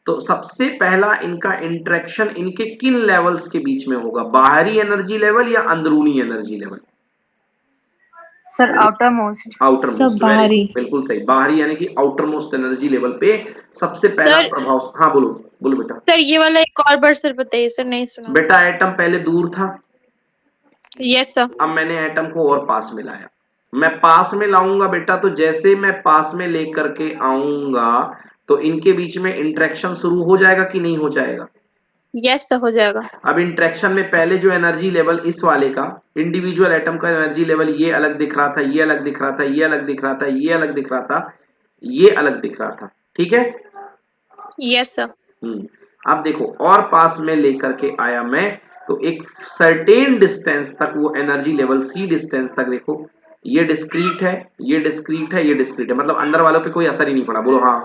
तो सबसे पहला इनका इंटरेक्शन इनके किन लेवल्स के बीच में होगा? बाहरी एनर्जी लेवल या अंदरूनी energy level? Sir outer most. Outer sir most, very बाहरी। गुड, बिल्कुल सही। बाहरी यानी कि आउटर मोस्ट एनर्जी लेवल पे सबसे पहला सर प्रभाव। हाँ बोलो, बोलो बेटा। सर ये वाला एक और बार सर बताइए सर, नहीं सुना। बेटा एटम पहले दूर था, यस सर। अब मैंने एटम को और पास में लाया। मैं पास में लाऊंगा बेटा, तो जैसे मैं पास में लेकर के आऊंगा तो इनके बीच में इंटरेक्शन शुरू हो जाएगा कि नहीं हो जाएगा? यस सर, हो जाएगा। अब इंटरेक्शन में पहले जो एनर्जी लेवल इस वाले का, इंडिविजुअल एटम का एनर्जी लेवल ये अलग दिख रहा था, ये अलग दिख रहा था, ये अलग दिख रहा था, ये अलग दिख रहा था, ये अलग दिख रहा था, ठीक है। Yes sir. अब देखो और पास में लेकर के आया मैं, तो एक सर्टेन डिस्टेंस तक वो एनर्जी लेवल सी डिस्टेंस तक, देखो ये डिस्क्रीट है, ये डिस्क्रीट है, ये डिस्क्रीट है, मतलब अंदर वालों पे कोई असर ही नहीं पड़ा। बोलो हाँ।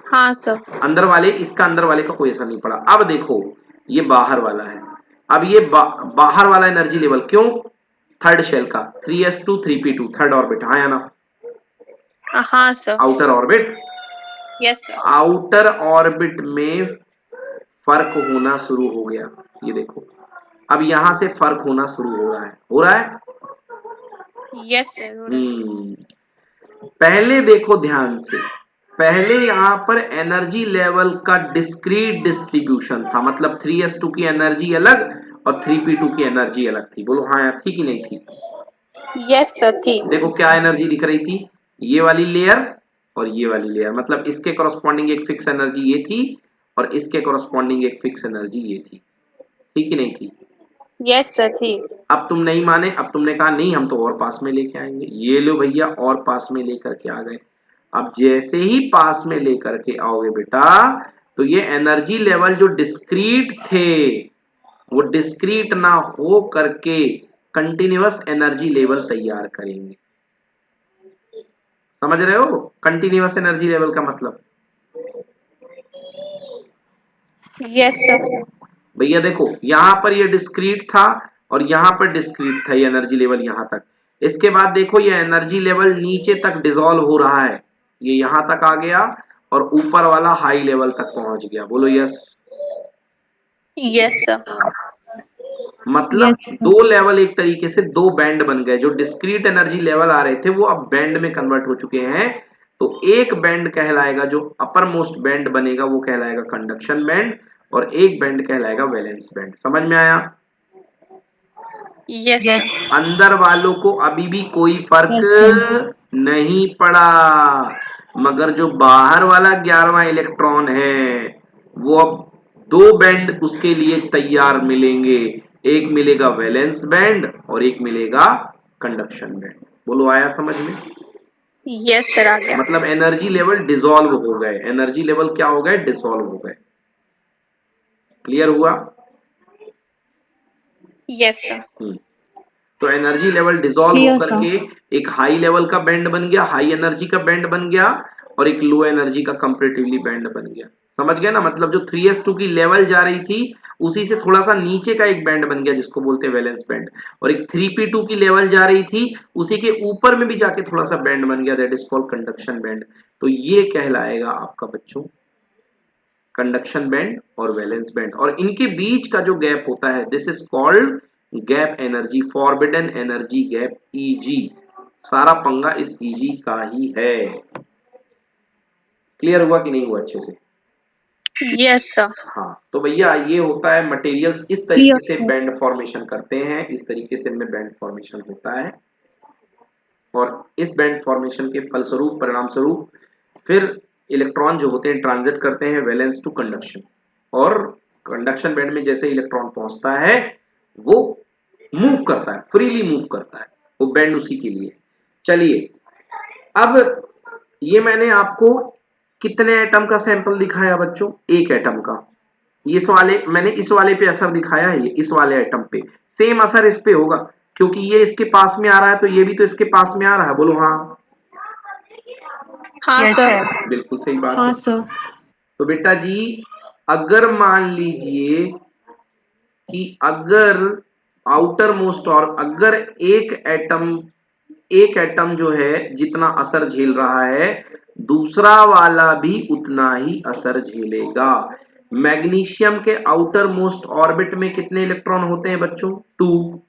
हाँ सर। अंदर वाले, इसका अंदर वाले का कोई असर नहीं पड़ा। अब देखो ये बाहर वाला है। अब ये बाहर वाला एनर्जी लेवल क्यों? थर्ड शेल का 3s2 3p2 थर्ड ऑर्बिट, हाँ या ना? हाँ sir. Outer orbit, yes sir. Outer orbit में फर्क होना शुरू हो गया। ये देखो अब यहां से फर्क होना शुरू हो रहा है, हो रहा है। यस सर, हो रहा है। पहले देखो ध्यान से, पहले यहां पर एनर्जी लेवल का डिस्क्रीट डिस्ट्रीब्यूशन था, मतलब 3s2 की एनर्जी अलग और 3p2 की एनर्जी अलग थी। बोलो हाँ यार, थी कि नहीं थी? यस सर, थी। देखो क्या एनर्जी दिख रही थी, ये वाली लेयर और ये वाली लेयर, मतलब इसके कॉरस्पॉन्डिंग एक फिक्स एनर्जी ये थी और इसके कॉरस्पॉन्डिंग एक फिक्स एनर्जी ये थी, ठीक ही नहीं थी? यस सर थी। अब तुम नहीं माने, अब तुमने कहा नहीं हम तो और पास में लेके आएंगे, ये लो भैया और पास में लेकर के आ गए। अब जैसे ही पास में लेकर के आओगे बेटा, तो ये एनर्जी लेवल जो डिस्क्रीट थे वो डिस्क्रीट ना हो करके कंटिन्यूअस एनर्जी लेवल तैयार करेंगे। समझ रहे हो कंटिन्यूअस एनर्जी लेवल का मतलब? Yes sir. भैया देखो यहां पर ये डिस्क्रीट था और यहां पर डिस्क्रीट था ये एनर्जी लेवल यहां तक। इसके बाद देखो ये एनर्जी लेवल नीचे तक डिसॉल्व हो रहा है, ये यहां तक आ गया और ऊपर वाला हाई लेवल तक पहुंच गया। बोलो यस। Yes sir. मतलब Yes. दो लेवल एक तरीके से दो बैंड बन गए। जो डिस्क्रीट एनर्जी लेवल आ रहे थे वो अब बैंड में कन्वर्ट हो चुके हैं। तो एक बैंड कहलाएगा, जो अपर मोस्ट बैंड बनेगा वो कहलाएगा कंडक्शन बैंड, और एक बैंड कहलाएगा वैलेंस बैंड। समझ में आया? Yes yes sir. अंदर वालों को अभी भी कोई फर्क Yes, sir. नहीं पड़ा, मगर जो बाहर वाला 11वां इलेक्ट्रॉन है वो अब दो बैंड उसके लिए तैयार मिलेंगे। एक मिलेगा वैलेंस बैंड और एक मिलेगा कंडक्शन बैंड। बोलो आया समझ में? यस सर आ गया। मतलब एनर्जी लेवल डिसॉल्व हो गए। एनर्जी लेवल क्या हो गए? डिसॉल्व हो गए। क्लियर हुआ? Yes sir. तो एनर्जी लेवल डिसॉल्व Clear, होकर sir. के एक हाई लेवल का बैंड बन गया, हाई एनर्जी का बैंड बन गया, और एक लो एनर्जी का कंपैरेटिवली बैंड बन गया। समझ गए ना? मतलब जो 3s2 की लेवल जा रही थी उसी से थोड़ा सा नीचे का एक बैंड बन गया जिसको बोलते हैं वैलेंस बैंड, और एक 3p2 की लेवल जा रही थी उसी के ऊपर में भी जाके थोड़ा सा बैंड बन गया, that is called conduction band. तो ये कहलाएगा आपका बच्चों कंडक्शन बैंड और वैलेंस बैंड। और इनके बीच का जो गैप होता है this is called gap energy, forbidden energy gap, easy. सारा पंगा इस ईजी का ही है। क्लियर हुआ कि नहीं हुआ अच्छे से? Yes sir. हाँ तो भैया ये होता है मटेरियल्स इस Clear, तरीके से sir. बैंड फॉर्मेशन करते हैं, इस तरीके से इनमें बैंड फॉर्मेशन होता है, और इस बैंड फॉर्मेशन के फलस्वरूप परिणाम स्वरूप फिर इलेक्ट्रॉन जो होते हैं ट्रांजिट करते हैं वैलेंस टू कंडक्शन, और कंडक्शन बैंड में जैसे इलेक्ट्रॉन पहुंचता है वो मूव करता है, फ्रीली मूव करता है, वो बैंड उसी के लिए। चलिए अब ये मैंने आपको कितने एटम का सैंपल दिखाया बच्चों? एक एटम का। इस वाले मैंने इस वाले पे असर दिखाया है, ये इस वाले एटम पे सेम असर इस पे होगा क्योंकि ये इसके पास में आ रहा है, तो ये भी तो इसके पास में आ रहा है। बोलो हाँ। हाँ यस सर। सर बिल्कुल सही बात है। हाँ, sir. तो बेटा जी अगर मान लीजिए कि अगर आउटर मोस्ट, और अगर एक एटम जो है जितना असर झेल रहा है दूसरा वाला भी उतना ही असर झेलेगा। मैग्नीशियम के आउटर मोस्ट ऑर्बिट में कितने इलेक्ट्रॉन होते हैं बच्चों? 2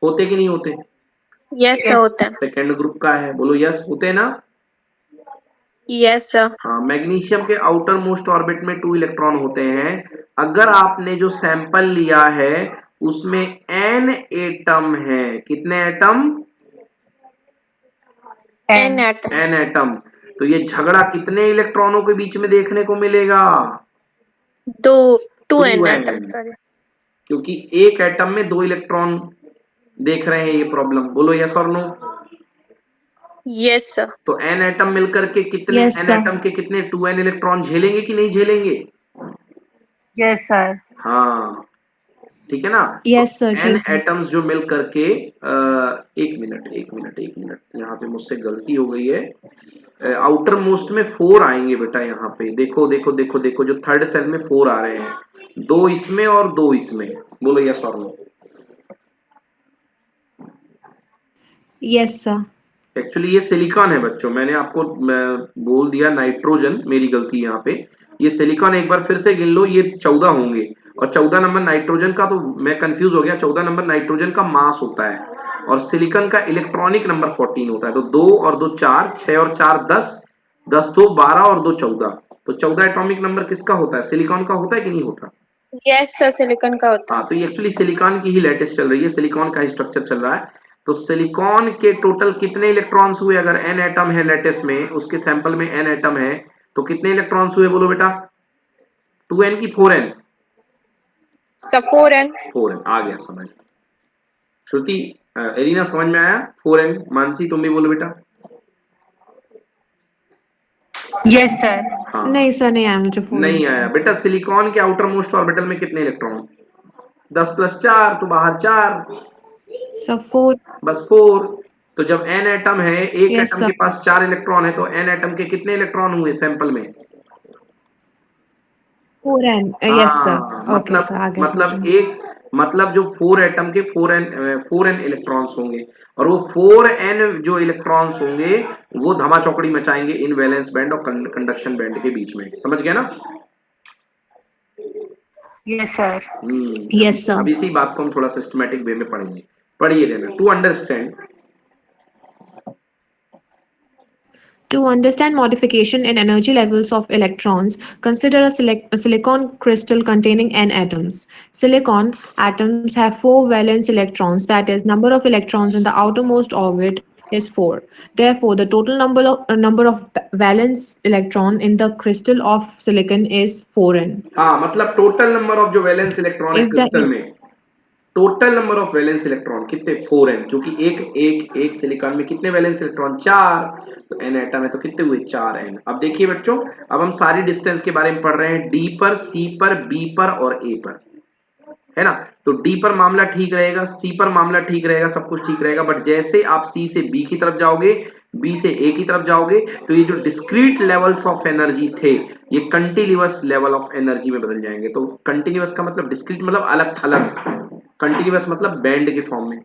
होते कि नहीं होते? यस सर यस होता है। सेकेंड ग्रुप का है, बोलो यस होते हैं ना? Yes sir. हाँ मैग्नीशियम के आउटर मोस्ट ऑर्बिट में 2 इलेक्ट्रॉन होते हैं। अगर आपने जो सैंपल लिया है उसमें n एटम है, कितने atom? N N atom. n atom. तो ये झगड़ा कितने इलेक्ट्रॉनों के बीच में देखने को मिलेगा? दो। Two N 2n, atom sorry. क्योंकि एक एटम में 2 इलेक्ट्रॉन देख रहे हैं ये प्रॉब्लम। बोलो यस और नो? Yes sir. तो n एटम मिलकर के कितने Yes, n sir. एटम के कितने 2n इलेक्ट्रॉन झेलेंगे कि नहीं झेलेंगे? यस सर हाँ ठीक है ना? तो Yes, sir. n Children. Atoms जो मिल करके एक मिनट यहाँ पे मुझसे गलती हो गई है। आउटर मोस्ट में 4 आएंगे बेटा। यहाँ पे देखो देखो देखो देखो जो थर्ड सेल में 4 आ रहे हैं, 2 इसमें और 2 इसमें। बोलो यस और नो? Yes, sir. एक्चुअली ये सिलिकॉन है बच्चों, मैंने आपको बोल दिया नाइट्रोजन, मेरी गलती यहाँ पे। ये सिलिकॉन एक बार फिर से गिन लो, ये 14 होंगे, और 14 नंबर नाइट्रोजन का, तो मैं कंफ्यूज हो गया। 14 नंबर नाइट्रोजन का मास होता है और सिलिकॉन का इलेक्ट्रॉनिक नंबर 14 होता है। तो 2 और 2 4, 6 और 4 10, 10 2 12 और 2 14। तो 14 एटॉमिक नंबर किसका होता है? सिलिकॉन का होता है कि नहीं होता? यस सर सिलिकॉन का होता हाँ है। तो ये एक्चुअली सिलिकॉन की ही लेटेस्ट चल रही है, सिलिकॉन का ही स्ट्रक्चर चल रहा है। तो सिलिकॉन के टोटल कितने इलेक्ट्रॉन्स हुए? अगर n एटम है लेटेस्ट में, उसके सैंपल में n एटम है, तो कितने इलेक्ट्रॉन्स हुए बोलो बेटा? 2n की 4n? So 4n. 4n आ गया समझ। श्रुति एलिना समझ में आया? 4n। मानसी तुम भी बोलो बेटा। Yes sir. हाँ नहीं सर, नहीं आया मुझे 4 नहीं आया बेटा। सिलिकॉन के आउटर मोस्ट ऑर्बिटल में कितने इलेक्ट्रॉन? 10 + 4 तो बाहर 4, सर 4। बस 4। तो जब n एटम है, एक यस एटम सर। के पास 4 इलेक्ट्रॉन है, तो n एटम के कितने इलेक्ट्रॉन हुए सैंपल में? 4n। Yes sir. हाँ ओके सर, आ गया समझ में। मतलब जो 4 एटम के 4n इलेक्ट्रॉन्स होंगे, और वो 4n जो इलेक्ट्रॉन्स होंगे वो धमा चौकड़ी मचाएंगे इन वैलेंस बैंड और कंडक्शन बैंड के बीच में। समझ गया ना? Yes sir. Yes sir. अब इसी बात को हम थोड़ा सिस्टमैटिक वे में पढ़ेंगे। पढ़िए लेना। To understand To understand modification in energy levels of electrons, consider a silicon crystal containing n atoms. Silicon atoms have 4 valence electrons, that is, number of electrons in the outermost orbit is 4. Therefore, the total number of valence electron in the crystal of silicon is 4n. हाँ मतलब total number of जो valence electron है If the crystal में, total number of valence electron कितने? 4n। क्योंकि एक silicon में कितने वैलेंस इलेक्ट्रॉन? 4। तो n एटम है तो कितने हुए? 4n। अब देखिए बच्चों, अब हम सारी डिस्टेंस के बारे में पढ़ रहे हैं, d पर, c पर, b पर और a पर, है ना? तो D पर मामला ठीक रहेगा, C पर मामला ठीक रहेगा, सब कुछ ठीक रहेगा। बट जैसे आप C से B की तरफ जाओगे, B से A की तरफ जाओगे, तो ये जो डिस्क्रीट लेवल्स ऑफ एनर्जी थे, ये कंटिन्यूअस लेवल ऑफ एनर्जी में बदल जाएंगे। तो कंटिन्यूअस का मतलब डिस्क्रीट मतलब अलग थलग, कंटिन्यूअस मतलब बैंड के फॉर्म में।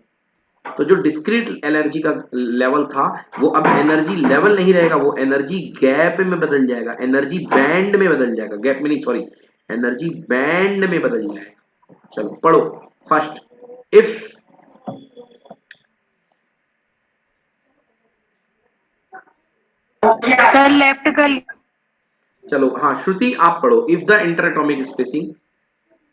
तो जो डिस्क्रीट एनर्जी का लेवल था, वो अब एनर्जी लेवल नहीं रहेगा, वो एनर्जी गैप में बदल जाएगा, एनर्जी बैंड में बदल जाएगा। गैप में नहीं, सॉरी, एनर्जी बैंड में बदल जाएगा। चलो पढ़ो। फर्स्ट, इफ सर लेफ्ट का चलो हाँ श्रुति आप पढ़ो। If the interatomic spacing,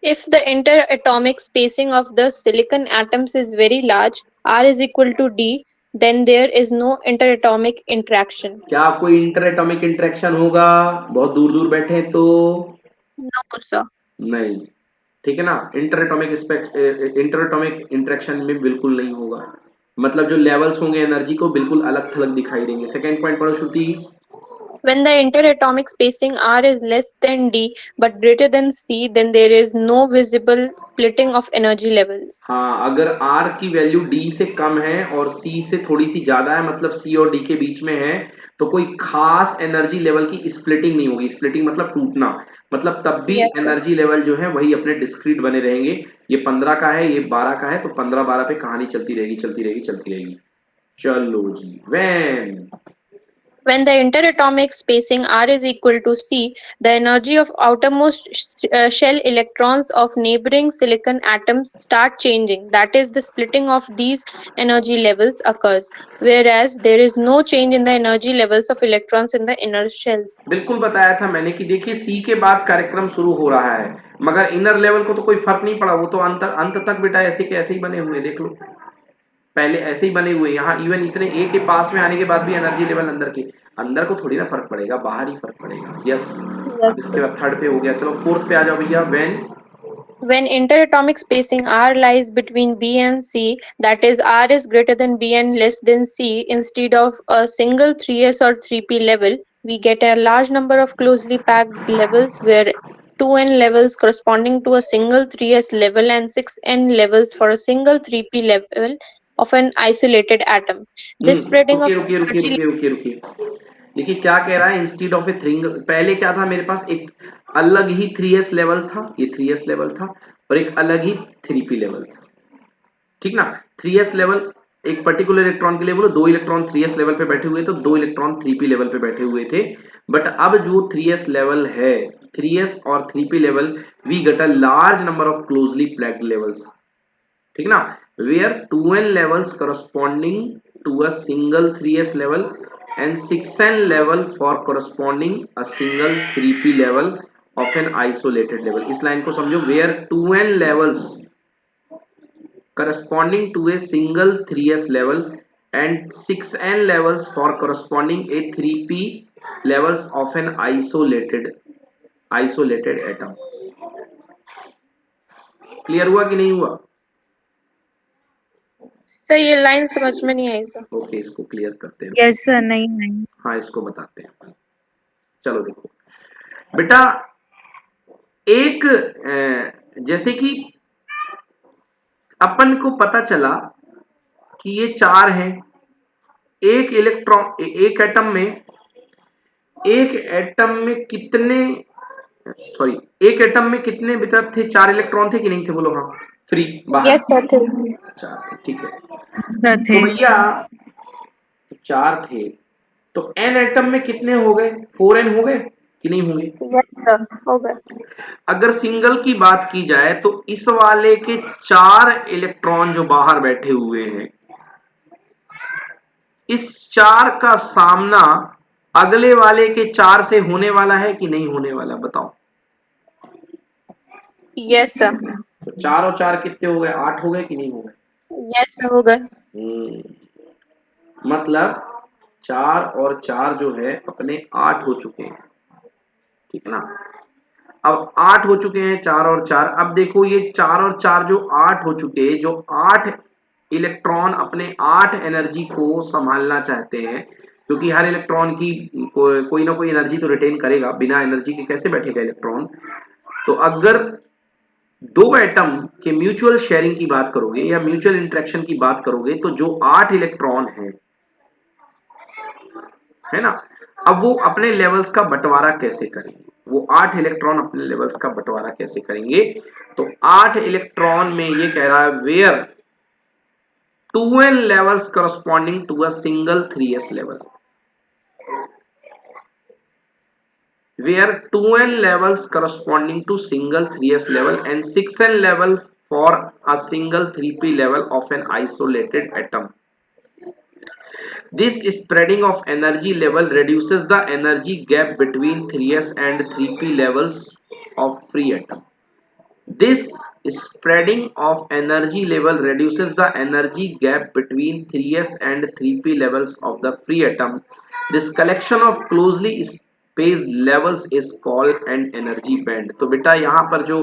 If the interatomic spacing of the silicon atoms is very large, R is equal to D, then there is no interatomic interaction. क्या कोई इंटरएटॉमिक इंटरेक्शन होगा? बहुत दूर दूर बैठे हैं तो No, sir. नहीं, ठीक है ना? इंटरएटॉमिक इंटरेक्शन में बिल्कुल नहीं होगा। मतलब जो लेवल्स होंगे एनर्जी को बिल्कुल अलग थलग दिखाई देंगे। सेकंड पॉइंट पढ़ो श्रुति। When the interatomic spacing R is less than D but greater than C, then there is no visible splitting of energy levels. हाँ, अगर R की वैल्यू D से कम है और C से थोड़ी सी ज्यादा है, मतलब C और D के बीच में है, तो कोई खास एनर्जी लेवल की स्प्लिटिंग नहीं होगी। स्प्लिटिंग मतलब टूटना, मतलब तब भी Yes, sir. एनर्जी लेवल जो है वही अपने डिस्क्रीट बने रहेंगे। ये 15 का है, ये 12 का है, तो 15-12 पे कहानी चलती रहेगी, चलती रहेगी, चलती रहेगी। चलो जी। When the interatomic spacing R is equal to C, the energy of outermost shell electrons of neighboring silicon atoms start changing. That is, the splitting of these energy levels occurs, whereas there is no change in the energy levels of electrons in the inner shells. बिल्कुल बताया था मैंने कि देखिए सी के बाद कार्यक्रम शुरू हो रहा है, मगर इनर लेवल को तो कोई फर्क नहीं पड़ा, वो तो अंत तक बेटा ऐसे के ऐसे ही बने हुए, देख लो पहले ऐसे ही बने हुए। यहाँ इवन इतने ए के पास में आने के बाद भी एनर्जी लेवल अंदर को थोड़ी ना फर्क पड़ेगा, बाहर ही फर्क पड़ेगा। यस। अब इसके बाद थर्ड पे हो गया, चलो फोर्थ पे आ जाओ भैया। When interatomic spacing R lies between B and C, that is, R is greater than B and less than C, instead of a single 3s or 3p level, we get a large number of closely packed levels where 2n levels corresponding to a single 3s level and 6n levels for a single 3p level of an isolated atom. This spreading रुकिए of रुकिए रुकिए energy. रुकिए रुकिए रुकिए, देखिए क्या कह रहा है। इंस्टीड ऑफ ए थ्रिंग, पहले क्या था मेरे पास, एक अलग ही 3s लेवल था, ये 3s लेवल था, और एक अलग ही 3p लेवल था, ठीक ना? 3s लेवल एक पर्टिकुलर इलेक्ट्रॉन के लिए बोलो, 2 इलेक्ट्रॉन 3s लेवल पे बैठे हुए थे, 2 इलेक्ट्रॉन 3p लेवल पे बैठे हुए थे। बट अब जो 3s लेवल है, 3s और 3p level, we get a large number of closely packed levels, ठीक ना? where 2n levels corresponding to a single 3s level and 6n level for corresponding a single 3p level of an isolated level। इस line को समझो, where 2n levels corresponding to a single 3s level and 6n levels for corresponding a 3p levels of an isolated isolated atom. Clear हुआ कि नहीं हुआ? Sir ये line समझ में नहीं आई सर। ओके, इसको क्लियर करते हैं। यस सर, नहीं। हाँ, इसको बताते हैं। चलो देखो बेटा, एक जैसे कि अपन को पता चला कि ये 4 है, एक इलेक्ट्रॉन एक एटम में कितने, सॉरी, एक एटम में कितने बेटा थे? 4 इलेक्ट्रॉन थे कि नहीं थे? बोलो हाँ। फ्री बाहर यस सर थे। 4 थे, ठीक है। सर तो थे। भैया 4 थे तो एन एटम में कितने हो गए? 4n हो गए कि नहीं होंगे? यस सर हो गए। अगर सिंगल की बात की जाए तो इस वाले के 4 इलेक्ट्रॉन जो बाहर बैठे हुए हैं, इस 4 का सामना अगले वाले के 4 से होने वाला है कि नहीं होने वाला? बताओ। Yes sir. तो 4 और 4 कितने हो गए? 8 हो गए कि नहीं हो गए? यस सर हो गए। मतलब 4 और 4 जो है अपने 8 हो चुके हैं, ठीक है ना? अब 8 हो चुके हैं 4 और 4। अब देखो ये 4 और 4 जो 8 हो चुके, जो 8 इलेक्ट्रॉन अपने 8 एनर्जी को संभालना चाहते हैं, क्योंकि हर इलेक्ट्रॉन की कोई ना कोई एनर्जी तो रिटेन करेगा, बिना एनर्जी के कैसे बैठेगा इलेक्ट्रॉन? तो अगर दो एटम के म्यूचुअल शेयरिंग की बात करोगे या म्यूचुअल इंटरेक्शन की बात करोगे, तो जो 8 इलेक्ट्रॉन है ना, अब वो अपने लेवल्स का बंटवारा कैसे करेंगे? वो 8 इलेक्ट्रॉन अपने लेवल्स का बंटवारा कैसे करेंगे? तो 8 इलेक्ट्रॉन में ये कह रहा है where 2n levels corresponding to a single 3s level, where 2n levels corresponding to single 3s level and 6n level for a single 3p level of an isolated atom. This spreading of energy level reduces the energy gap between 3s and 3p levels of free atom. This spreading of energy level reduces the energy gap between 3s and 3p levels of the free atom. This collection of closely spaced levels is called an energy band. तो बेटा यहाँ पर जो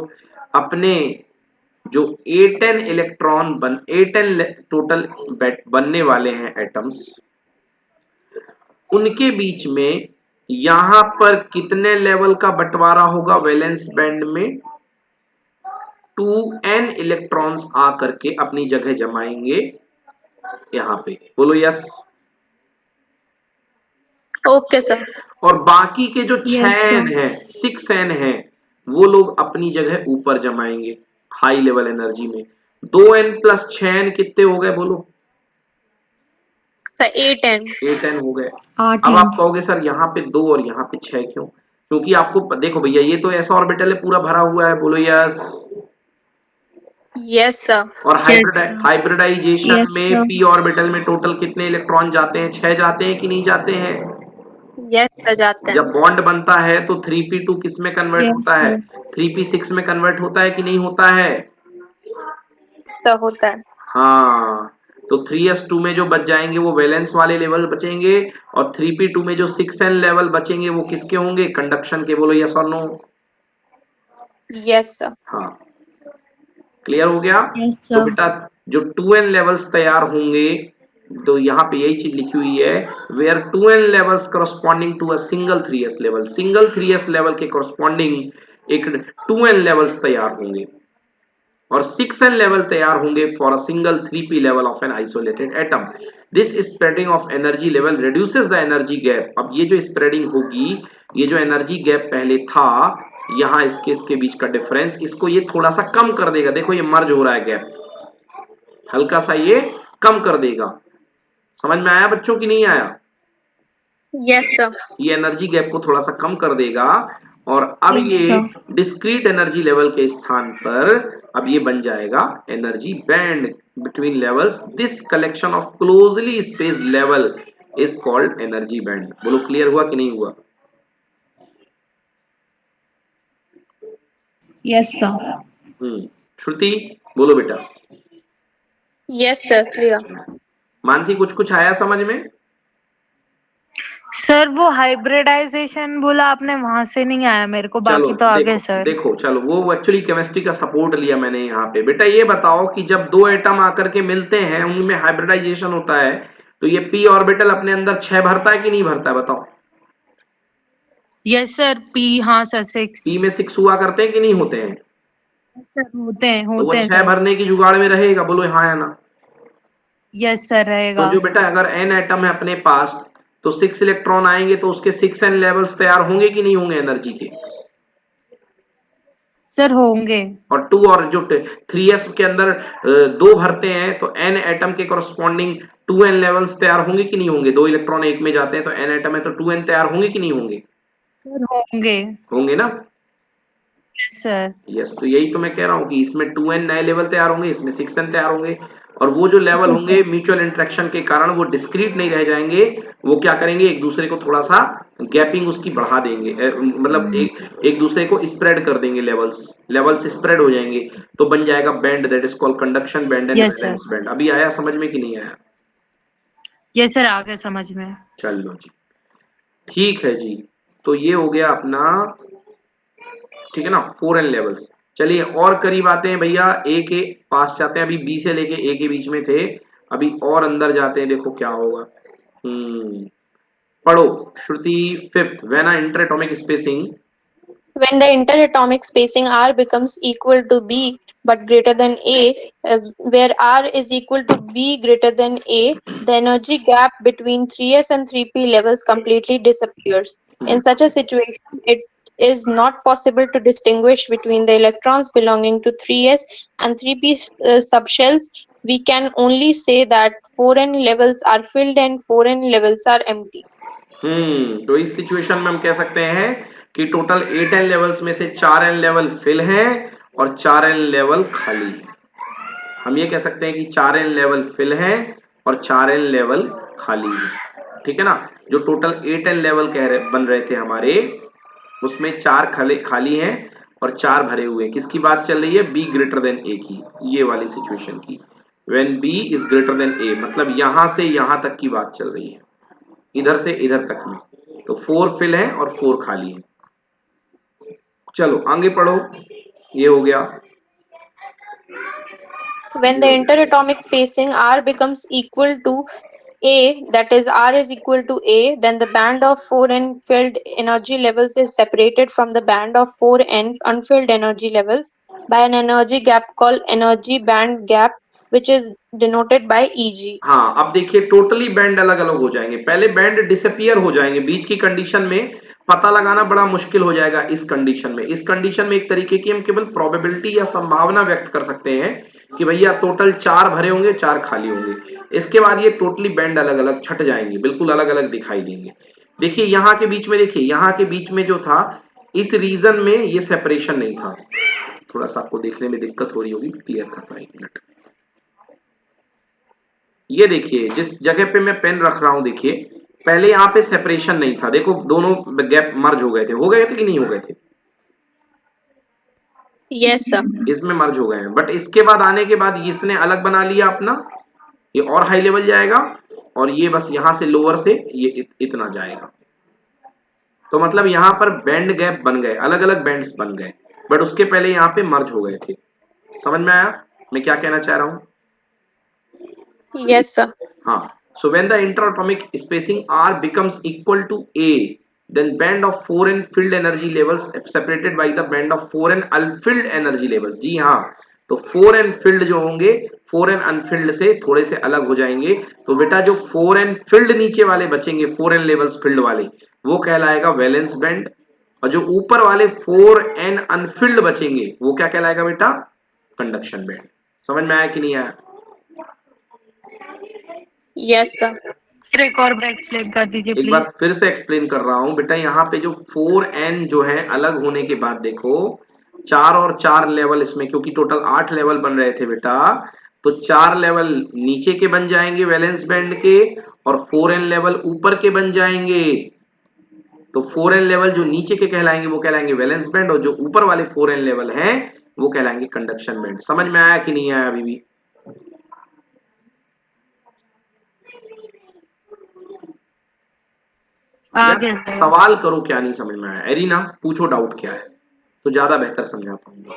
अपने जो 8n electron 8n total बनने वाले हैं एटम्स, उनके बीच में यहां पर कितने लेवल का बंटवारा होगा? वैलेंस बैंड में 2n इलेक्ट्रॉन्स आकर के अपनी जगह जमाएंगे यहां पे। बोलो यस। Okay sir. और बाकी के जो Yes, sir. 6n है, 6n है, वो लोग अपनी जगह ऊपर जमाएंगे हाई लेवल एनर्जी में। 2n प्लस 6n कितने हो गए? बोलो। Sir 8n। 8n हो गए। 8 अब आप n. कहोगे सर यहाँ पे 2 और यहाँ पे 6 क्यों? क्योंकि आपको देखो भैया, ये तो ऐसा ऑर्बिटल है पूरा भरा हुआ है। बोलो यस। Yes sir. और Yes. हाइब्रिडाइजेशन Yes, में sir. p ऑर्बिटल में टोटल कितने इलेक्ट्रॉन जाते हैं? 6 जाते हैं कि नहीं जाते हैं? यस सर जाते हैं। जब बॉन्ड बनता है तो 3p2 किस में कन्वर्ट Yes, होता है? sir. 3p6 में कन्वर्ट होता है कि नहीं होता है? सर होता है। हाँ, तो 3s2 में जो बच जाएंगे वो वैलेंस वाले लेवल बचेंगे, और 3p2 में जो 6n लेवल बचेंगे वो किसके होंगे? कंडक्शन के। बोलो यस और नो। Yes sir. हाँ, क्लियर हो गया? Yes, तो sir. बेटा जो 2n लेवल्स तैयार होंगे, तो यहाँ पे यही चीज लिखी हुई है, where 2n levels corresponding to a single 3s level. Single 3s level के करस्पॉन्डिंग एक 2n लेवल्स तैयार होंगे और 6n लेवल तैयार होंगे for a single 3p level of an isolated atom. This spreading of energy level reduces the energy gap. अब ये जो स्प्रेडिंग होगी, ये जो एनर्जी गैप पहले था यहाँ इसके बीच का डिफरेंस, इसको ये थोड़ा सा कम कर देगा। देखो ये मर्ज हो रहा है गैप, हल्का सा ये कम कर देगा। समझ में आया बच्चों की नहीं आया? Yes sir. ये एनर्जी गैप को थोड़ा सा कम कर देगा, और अब Yes, ये sir. डिस्क्रीट एनर्जी लेवल के स्थान पर अब ये बन जाएगा energy band between levels. This collection of closely spaced level is called energy band. बोलो क्लियर हुआ कि नहीं हुआ? Yes, sir. श्रुति बोलो बेटा। Yes sir clear. मानसी कुछ आया समझ में? सर वो हाइब्रिडाइजेशन बोला आपने, वहां से नहीं आया मेरे को, चलो बाकी तो आ गए देखो सर। देखो, चलो वो एक्चुअली केमिस्ट्री का सपोर्ट लिया मैंने यहाँ पे। बेटा ये बताओ कि जब दो एटम आकर के मिलते हैं उनमें हाइब्रिडाइजेशन होता है, तो ये p ऑर्बिटल अपने अंदर 6 भरता है कि नहीं भरता है, बताओ। यस सर, पी, हाँ सर 6। p में 6 हुआ करते हैं कि नहीं होते हैं? सर होते हैं, तो वो होते हैं 6 सर। भरने की जुगाड़ में रहेगा, बोलो हाँ या ना। यस सर तो रहेगा। जो बेटा अगर n एटम है अपने पास, तो 6 इलेक्ट्रॉन आएंगे तो उसके 6n लेवल्स तैयार होंगे कि नहीं होंगे एनर्जी के? सर होंगे। और 2 और जो 3s के अंदर दो भरते हैं तो n एटम के कॉरस्पॉन्डिंग 2n लेवल्स तैयार होंगे कि नहीं होंगे? दो इलेक्ट्रॉन एक में जाते हैं तो n एटम है तो 2n तैयार होंगे कि नहीं होंगे? सर होंगे। होंगे ना। Yes sir. यस, तो यही तो मैं कह रहा हूँ कि इसमें 2n नए लेवल तैयार होंगे, इसमें 6n तैयार होंगे। और वो जो लेवल यस होंगे सर। म्यूचुअल इंटरेक्शन के कारण वो डिस्क्रीट नहीं रह जाएंगे, वो क्या करेंगे, एक दूसरे को थोड़ा सा गैपिंग उसकी बढ़ा देंगे, मतलब एक एक दूसरे को स्प्रेड कर देंगे, लेवल्स लेवल्स स्प्रेड हो जाएंगे, तो बन जाएगा band, that is called conduction band and yes sir. Valence band. अभी आया समझ में कि नहीं आया? यस सर आ गए समझ में। चलो जी, ठीक है जी। तो ये हो गया अपना, ठीक है ना, 4n लेवल्स। चलिए और करीब आते हैं भैया, ए के पास जाते हैं। अभी बी से लेके ए के बीच में थे, अभी और अंदर जाते हैं, देखो क्या होगा। पढ़ो Shruti. Fifth, when interatomic spacing, When the interatomic spacing R becomes equal to B but greater than A, where R is equal to B greater than A, the energy gap between 3s and 3p levels completely disappears. In such a situation, it is not possible to distinguish between the electrons belonging to 3s and 3p subshells. We can only say that 4n levels are filled and 4n levels are empty. तो इस situation में हम कह सकते हैं कि total 8n levels में से 4n लेवल फिल हैं और 4n लेवल खाली है। हम ये कह सकते हैं कि 4n लेवल फिल है और 4n लेवल खाली है, ठीक है ना। जो टोटल 8n लेवल बन रहे थे हमारे, उसमें 4 खाली हैं और 4 भरे हुए हैं। किसकी बात चल रही है? b ग्रेटर देन a की, ये वाली सिचुएशन की। When b is greater then a, मतलब यहां से यहां तक की बात चल रही है, इधर से इधर तक में। तो 4 फिल है और 4 खाली है। चलो आगे पढ़ो, ये हो गया। When the interatomic spacing R becomes equal to A, that is R is equal to A, then the band of 4n filled energy levels is separated from the band of 4n unfilled energy levels by an energy gap called energy band gap, which is denoted by Eg. हाँ, अब देखिए totally band अलग अलग हो जाएंगे, पहले band disappear हो जाएंगे बीच की कंडीशन में, पता लगाना बड़ा मुश्किल हो जाएगा इस कंडीशन में। इस कंडीशन में एक तरीके की हम केवल प्रोबेबिलिटी या संभावना व्यक्त कर सकते हैं कि भैया टोटल 4 भरे होंगे 4 खाली होंगे। इसके बाद ये टोटली बैंड अलग अलग छट जाएंगे, बिल्कुल अलग अलग दिखाई देंगे। देखिए यहाँ के बीच में, देखिए यहाँ के बीच में जो था, इस रीजन में ये सेपरेशन नहीं था। थोड़ा सा आपको देखने में दिक्कत हो रही होगी, क्लियर करता हूं, एक मिनट। ये देखिए जिस जगह पे मैं पेन रख रहा हूं, देखिए पहले यहाँ पे सेपरेशन नहीं था, देखो दोनों गैप मर्ज हो गए थे कि नहीं हो गए थे? Yes, sir. इसमें मर्ज हो गए हैं, बट इसके बाद आने के बाद इसने अलग बना लिया अपना, ये और हाई लेवल जाएगा और ये बस यहां से लोअर से ये इतना जाएगा। तो मतलब यहाँ पर बैंड गैप बन गए, अलग अलग बैंड्स बन गए, बट उसके पहले यहाँ पे मर्ज हो गए थे। समझ में आया मैं क्या कहना चाह रहा हूं? Yes, sir. हाँ, so when the interatomic spacing R becomes equal to A, then band of 4n filled energy levels separated by the band of 4n unfilled energy levels। जी हाँ, तो 4n filled जो होंगे 4n unfilled से थोड़े से अलग हो जाएंगे। तो बेटा जो 4n filled नीचे वाले बचेंगे, 4n levels filled वाले, वो कहलाएगा वैलेंस बैंड, और जो ऊपर वाले 4n unfilled बचेंगे वो क्या कहलाएगा बेटा? Conduction band. समझ में आया कि नहीं आया? Yes, sir. फिर एक और बार एक्सप्लेन कर दीजिए एक प्लीज। बार फिर से एक्सप्लेन कर रहा हूं बेटा, यहाँ पे जो 4n जो है अलग होने के बाद देखो 4 और 4 लेवल इसमें, क्योंकि टोटल 8 लेवल बन रहे थे बेटा, तो 4 लेवल नीचे के बन जाएंगे वैलेंस बैंड के और 4n लेवल ऊपर के बन जाएंगे। तो 4n लेवल जो नीचे के कहलाएंगे वो कहलाएंगे वैलेंस बैंड, और जो ऊपर वाले 4n लेवल हैं वो कहलाएंगे कंडक्शन बैंड। समझ में आया कि नहीं आया अभी भी? आ या गया सर। सवाल करो क्या नहीं समझ में आया। एरिना पूछो डाउट क्या है, तो ज्यादा बेहतर समझा पाऊंगा।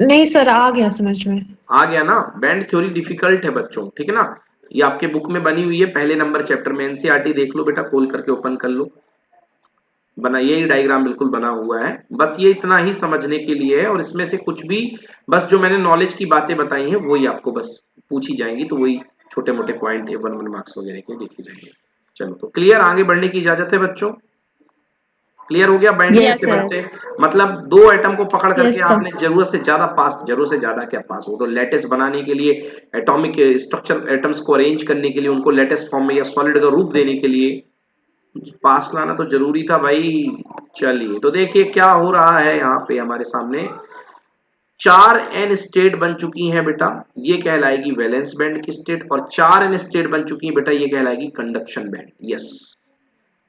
नहीं सर, आ गया समझ में। आ गया ना। बैंड थ्योरी डिफिकल्ट है बच्चों, ठीक है ना। ये आपके बुक में बनी हुई है, पहले नंबर चैप्टर में। एनसीईआरटी देख लो बेटा, खोल करके ओपन कर लो, बना यही डायग्राम बिल्कुल बना हुआ है। बस ये इतना ही समझने के लिए है, और इसमें से कुछ भी बस जो मैंने नॉलेज की बातें बताई हैं वही आपको बस पूछी जाएंगी, तो वही छोटे मोटे पॉइंट 1-1 मार्क्स वगैरह के देखे जाएंगे। चलो तो क्लियर, आगे बढ़ने की इजाजत है बच्चों। क्लियर हो गया बैंड यस कैसे सर। बनते हैं। मतलब दो एटम को पकड़ करके यस सर। आपने जरूरत से ज्यादा पास, जरूरत से ज्यादा क्या पास, वो तो लेटेस्ट बनाने के लिए, एटॉमिक स्ट्रक्चर एटम्स को अरेंज करने के लिए, उनको लेटेस्ट फॉर्म में या सॉलिड का रूप देने के लिए पास लाना तो जरूरी था भाई। चलिए तो देखिए क्या हो रहा है यहाँ पे हमारे सामने। 4 एन स्टेट बन चुकी हैं बेटा, ये कहलाएगी वैलेंस बैंड की स्टेट, और 4 एन स्टेट बन चुकी है बेटा, ये कहलाएगी conduction band. Yes,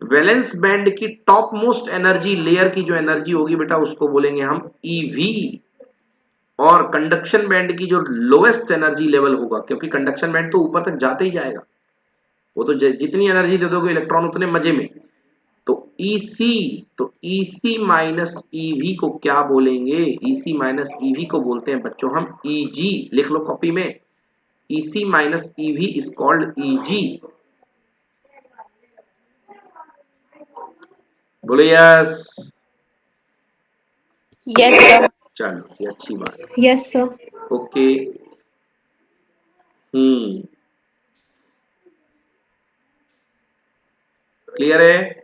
valence band की टॉप मोस्ट एनर्जी लेयर की जो एनर्जी होगी बेटा, उसको बोलेंगे हम ईवी। और कंडक्शन बैंड की जो लोएस्ट एनर्जी लेवल होगा, क्योंकि कंडक्शन बैंड तो ऊपर तक जाते ही जाएगा, वो तो जितनी एनर्जी दे दोगे इलेक्ट्रॉन उतने मजे में। तो EC, तो EC माइनस EV को क्या बोलेंगे, EC माइनस EV को बोलते हैं बच्चों हम EG। लिख लो कॉपी में, EC minus EV is called EG। बोले यस। Yes, sir. चलो ये अच्छी बात है। Yes sir. ओके। क्लियर है।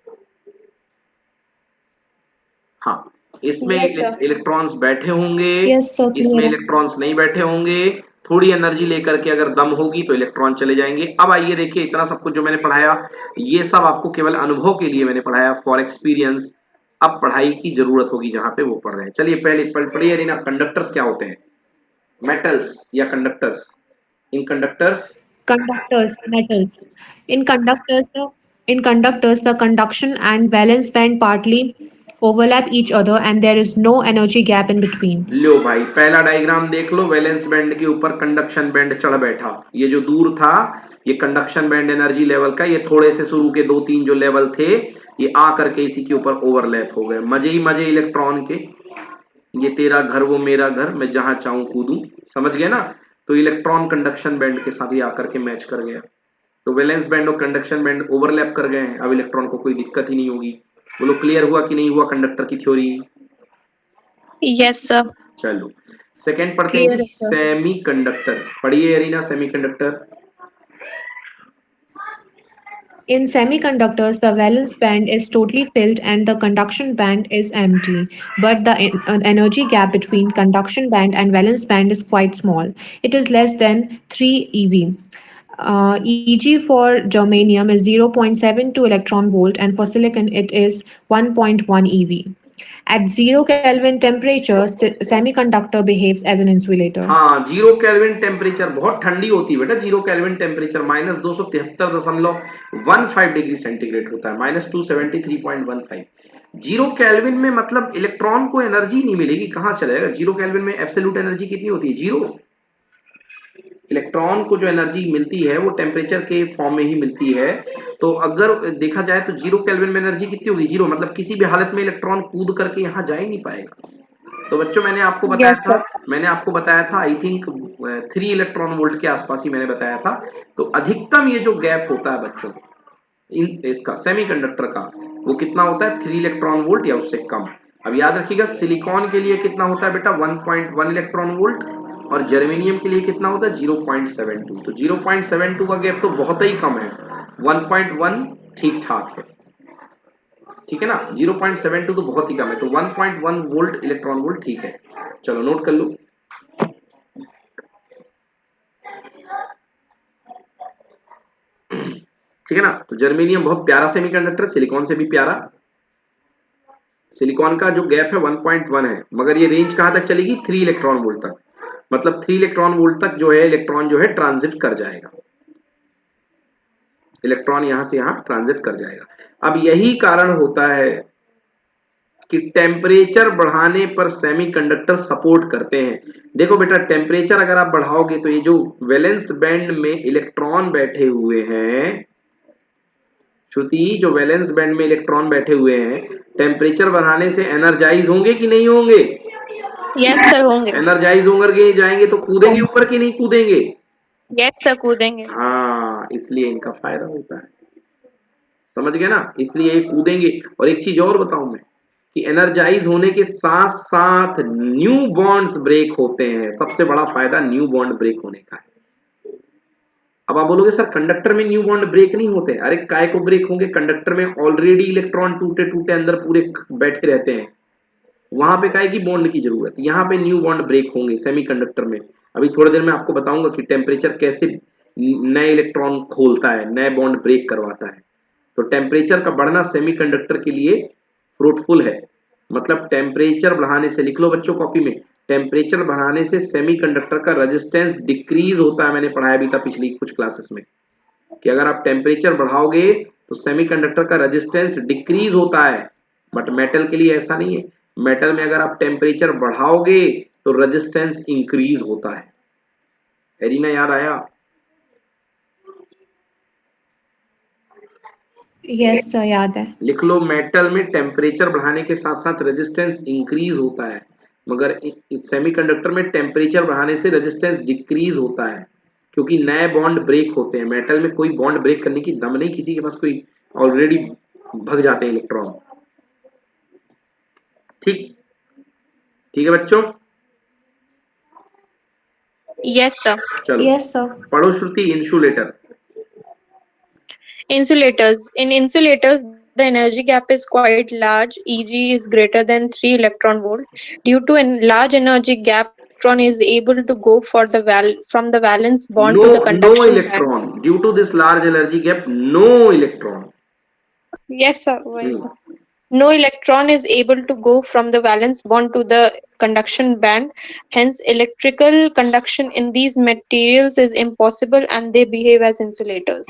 हाँ, इसमें Yes, sir. इलेक्ट्रॉन्स बैठे होंगे, यस सर, इसमें क्लियर है। इलेक्ट्रॉन्स नहीं बैठे होंगे। थोड़ी एनर्जी लेकर के अगर दम होगी तो इलेक्ट्रॉन चले जाएंगे। अब आइए देखिए, इतना सब कुछ जो मैंने पढ़ाया, ये सब आपको केवल अनुभव के लिए मैंने पढ़ाया, फॉर एक्सपीरियंस। अब पढ़ाई की जरूरत होगी जहां पे वो पढ़ रहे हैं। चलिए पहले पढ़िए रीना, कंडक्टर्स क्या होते हैं, मेटल्स या conductors. In conductors, Conductors, metals. In conductors, the conduction and valence band partly overlap each other, and there is no energy gap in between. लो भाई पहला डायग्राम देख लो, वैलेंस बैंड के ऊपर कंडक्शन बैंड चढ़ बैठा। ये जो दूर था ये कंडक्शन बैंड एनर्जी लेवल का, ये थोड़े से शुरू के 2-3 जो लेवल थे ये आ करके इसी के ऊपर ओवरलैप हो गए। मजे ही मजे इलेक्ट्रॉन के, ये तेरा घर वो मेरा घर, मैं जहां चाहूं कूदूं, समझ गए ना। तो इलेक्ट्रॉन कंडक्शन बैंड के साथ ही आकर के मैच कर गया, तो वैलेंस बैंड और कंडक्शन बैंड ओवरलैप कर गए हैं। अब इलेक्ट्रॉन को कोई दिक्कत ही नहीं होगी। बोलो क्लियर हुआ कि नहीं हुआ कंडक्टर की थ्योरी। Yes, sir. चलो सेकंड पढ़ते हैं Clear, जी, sir. Semiconductor. पढ़िए Arina, semiconductor. In semiconductors, the valence band is totally filled and the conduction band is empty. But the energy gap between conduction band and valence band is quite small. It is less than 3 eV. EG for germanium is 0.72 electron volt, and for silicon it is 1.1 eV. At 0 Kelvin temperature, semiconductor behaves as an insulator. हाँ, 0 kelvin temperature बहुत ठंडी होती है बेटा। 0 kelvin temperature -273.15 degree centigrade होता है, -273.15। 0 kelvin में मतलब इलेक्ट्रॉन को एनर्जी नहीं मिलेगी, कहां चलेगा। 0 केल्विन में एब्सोल्यूट एनर्जी कितनी होती है, 0। इलेक्ट्रॉन को जो एनर्जी मिलती है वो टेम्परेचर के फॉर्म में ही मिलती है। तो अगर देखा जाए तो 0 केल्विन में एनर्जी कितनी होगी, 0, मतलब किसी भी हालत में इलेक्ट्रॉन कूद करके यहां जा ही नहीं पाएगा। तो बच्चों Yes, sir. मैंने आपको बताया था आई थिंक 3 इलेक्ट्रॉन वोल्ट के आसपास ही मैंने बताया था। तो अधिकतम ये जो गैप होता है बच्चों इन इसका सेमीकंडक्टर का, वो कितना होता है, 3 इलेक्ट्रॉन वोल्ट या उससे कम। अब याद रखिएगा सिलिकॉन के लिए कितना होता है बेटा, 1.1 इलेक्ट्रॉन वोल्ट, और जर्मेनियम के लिए कितना होता है 0.72। तो 0.72 का गैप तो बहुत ही कम है, 1.1 ठीक ठाक है, ठीक है ना। 0.72 तो बहुत ही कम है, तो 1.1 वोल्ट इलेक्ट्रॉन वोल्ट ठीक है। चलो नोट कर लो। ठीक है ना। तो जर्मेनियम बहुत प्यारा सेमीकंडक्टर, सिलिकॉन से भी प्यारा। सिलिकॉन का जो गैप है 1.1 है, मगर ये रेंज कहां तक चलेगी, 3 इलेक्ट्रॉन वोल्ट तक। मतलब 3 इलेक्ट्रॉन वोल्ट तक जो है इलेक्ट्रॉन जो है ट्रांजिट कर जाएगा, इलेक्ट्रॉन यहां से यहां ट्रांजिट कर जाएगा। अब यही कारण होता है कि टेम्परेचर बढ़ाने पर सेमीकंडक्टर सपोर्ट करते हैं। देखो बेटा, टेम्परेचर अगर आप बढ़ाओगे तो ये जो वैलेंस बैंड में इलेक्ट्रॉन बैठे हुए हैं, श्रुति, जो वैलेंस बैंड में इलेक्ट्रॉन बैठे हुए हैं, टेम्परेचर बढ़ाने से एनर्जाइज होंगे कि नहीं होंगे? यस सर, होंगे। एनर्जाइज होंगे जाएंगे तो कूदेंगे ऊपर कि नहीं कूदेंगे? Yes sir, कूदेंगे। हाँ, इसलिए इनका फायदा होता है, समझ गए ना, इसलिए ये कूदेंगे। और एक चीज और बताऊं मैं कि एनर्जाइज होने के साथ साथ न्यू बॉन्ड्स ब्रेक होते हैं। सबसे बड़ा फायदा न्यू बॉन्ड ब्रेक होने का है। अब आप बोलोगे सर कंडक्टर में न्यू बॉन्ड ब्रेक नहीं होते। अरे काय को ब्रेक होंगे, कंडक्टर में ऑलरेडी इलेक्ट्रॉन टूटे टूटे अंदर पूरे बैठे रहते हैं, वहां पे काय की बॉन्ड की जरूरत, यहाँ पे न्यू बॉन्ड ब्रेक होंगे सेमीकंडक्टर में। अभी थोड़ी देर में आपको बताऊंगा कि टेम्परेचर कैसे नए इलेक्ट्रॉन खोलता है, नए बॉन्ड ब्रेक करवाता है। तो टेम्परेचर का बढ़ना सेमीकंडक्टर के लिए फ्रूटफुल है। मतलब टेम्परेचर बढ़ाने से, लिख लो बच्चों कॉपी में, टेम्परेचर बढ़ाने से सेमीकंडक्टर का रेजिस्टेंस डिक्रीज होता है। मैंने पढ़ाया भी था पिछली कुछ क्लासेस में कि अगर आप टेम्परेचर बढ़ाओगे तो सेमीकंडक्टर का रेजिस्टेंस डिक्रीज होता है। बट मेटल के लिए ऐसा नहीं है। मेटल में अगर आप टेम्परेचर बढ़ाओगे तो रेजिस्टेंस इंक्रीज होता है। एरिना, याद आया? यस सर, याद है। लिख लो, मेटल में टेम्परेचर बढ़ाने के साथ साथ रेजिस्टेंस इंक्रीज होता है, मगर सेमीकंडक्टर में टेम्परेचर बढ़ाने से रेजिस्टेंस डिक्रीज होता है, क्योंकि नए बॉन्ड ब्रेक होते हैं। मेटल में कोई बॉन्ड ब्रेक करने की दम नहीं, किसी के पास कोई ऑलरेडी भग जाते हैं इलेक्ट्रॉन। ठीक, ठीक है बच्चों? Yes sir. चलो यस सर। पढ़ो श्रुति, insulator. Insulators. In insulators, the energy gap is quite large, Eg is greater than 3 electron volt. Due to a large energy gap, electron is able to go for the from the valence bond to the No conduction band. electron. Due to this large energy gap, no electron. Yes, sir. No electron is able to go from the valence bond to the conduction band. Hence, electrical conduction in these materials is impossible and they behave as insulators.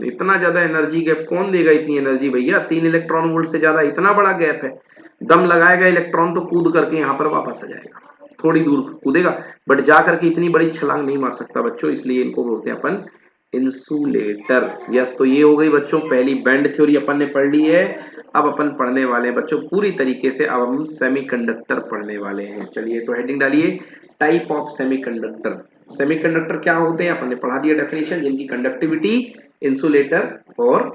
इतना ज्यादा energy gap कौन देगा? इतनी energy भैया, 3 electron volt से ज्यादा इतना बड़ा गैप है। दम लगाएगा इलेक्ट्रॉन तो कूद करके यहाँ पर वापस आ जाएगा, थोड़ी दूर कूदेगा, बट जा करके इतनी बड़ी छलांग नहीं मार सकता बच्चों, इसलिए इनको बोलते हैं अपन इंसुलेटर। यस, तो ये हो गई बच्चों पहली बैंड थ्योरी अपन ने पढ़ ली है। अब अपन पढ़ने वाले हैं बच्चों पूरी तरीके से, अब हम सेमीकंडक्टर पढ़ने वाले हैं। चलिए तो हेडिंग डालिए, टाइप ऑफ सेमीकंडक्टर। सेमीकंडक्टर क्या होते हैं अपन ने पढ़ा दिया डेफिनेशन, जिनकी कंडक्टिविटी इंसुलेटर और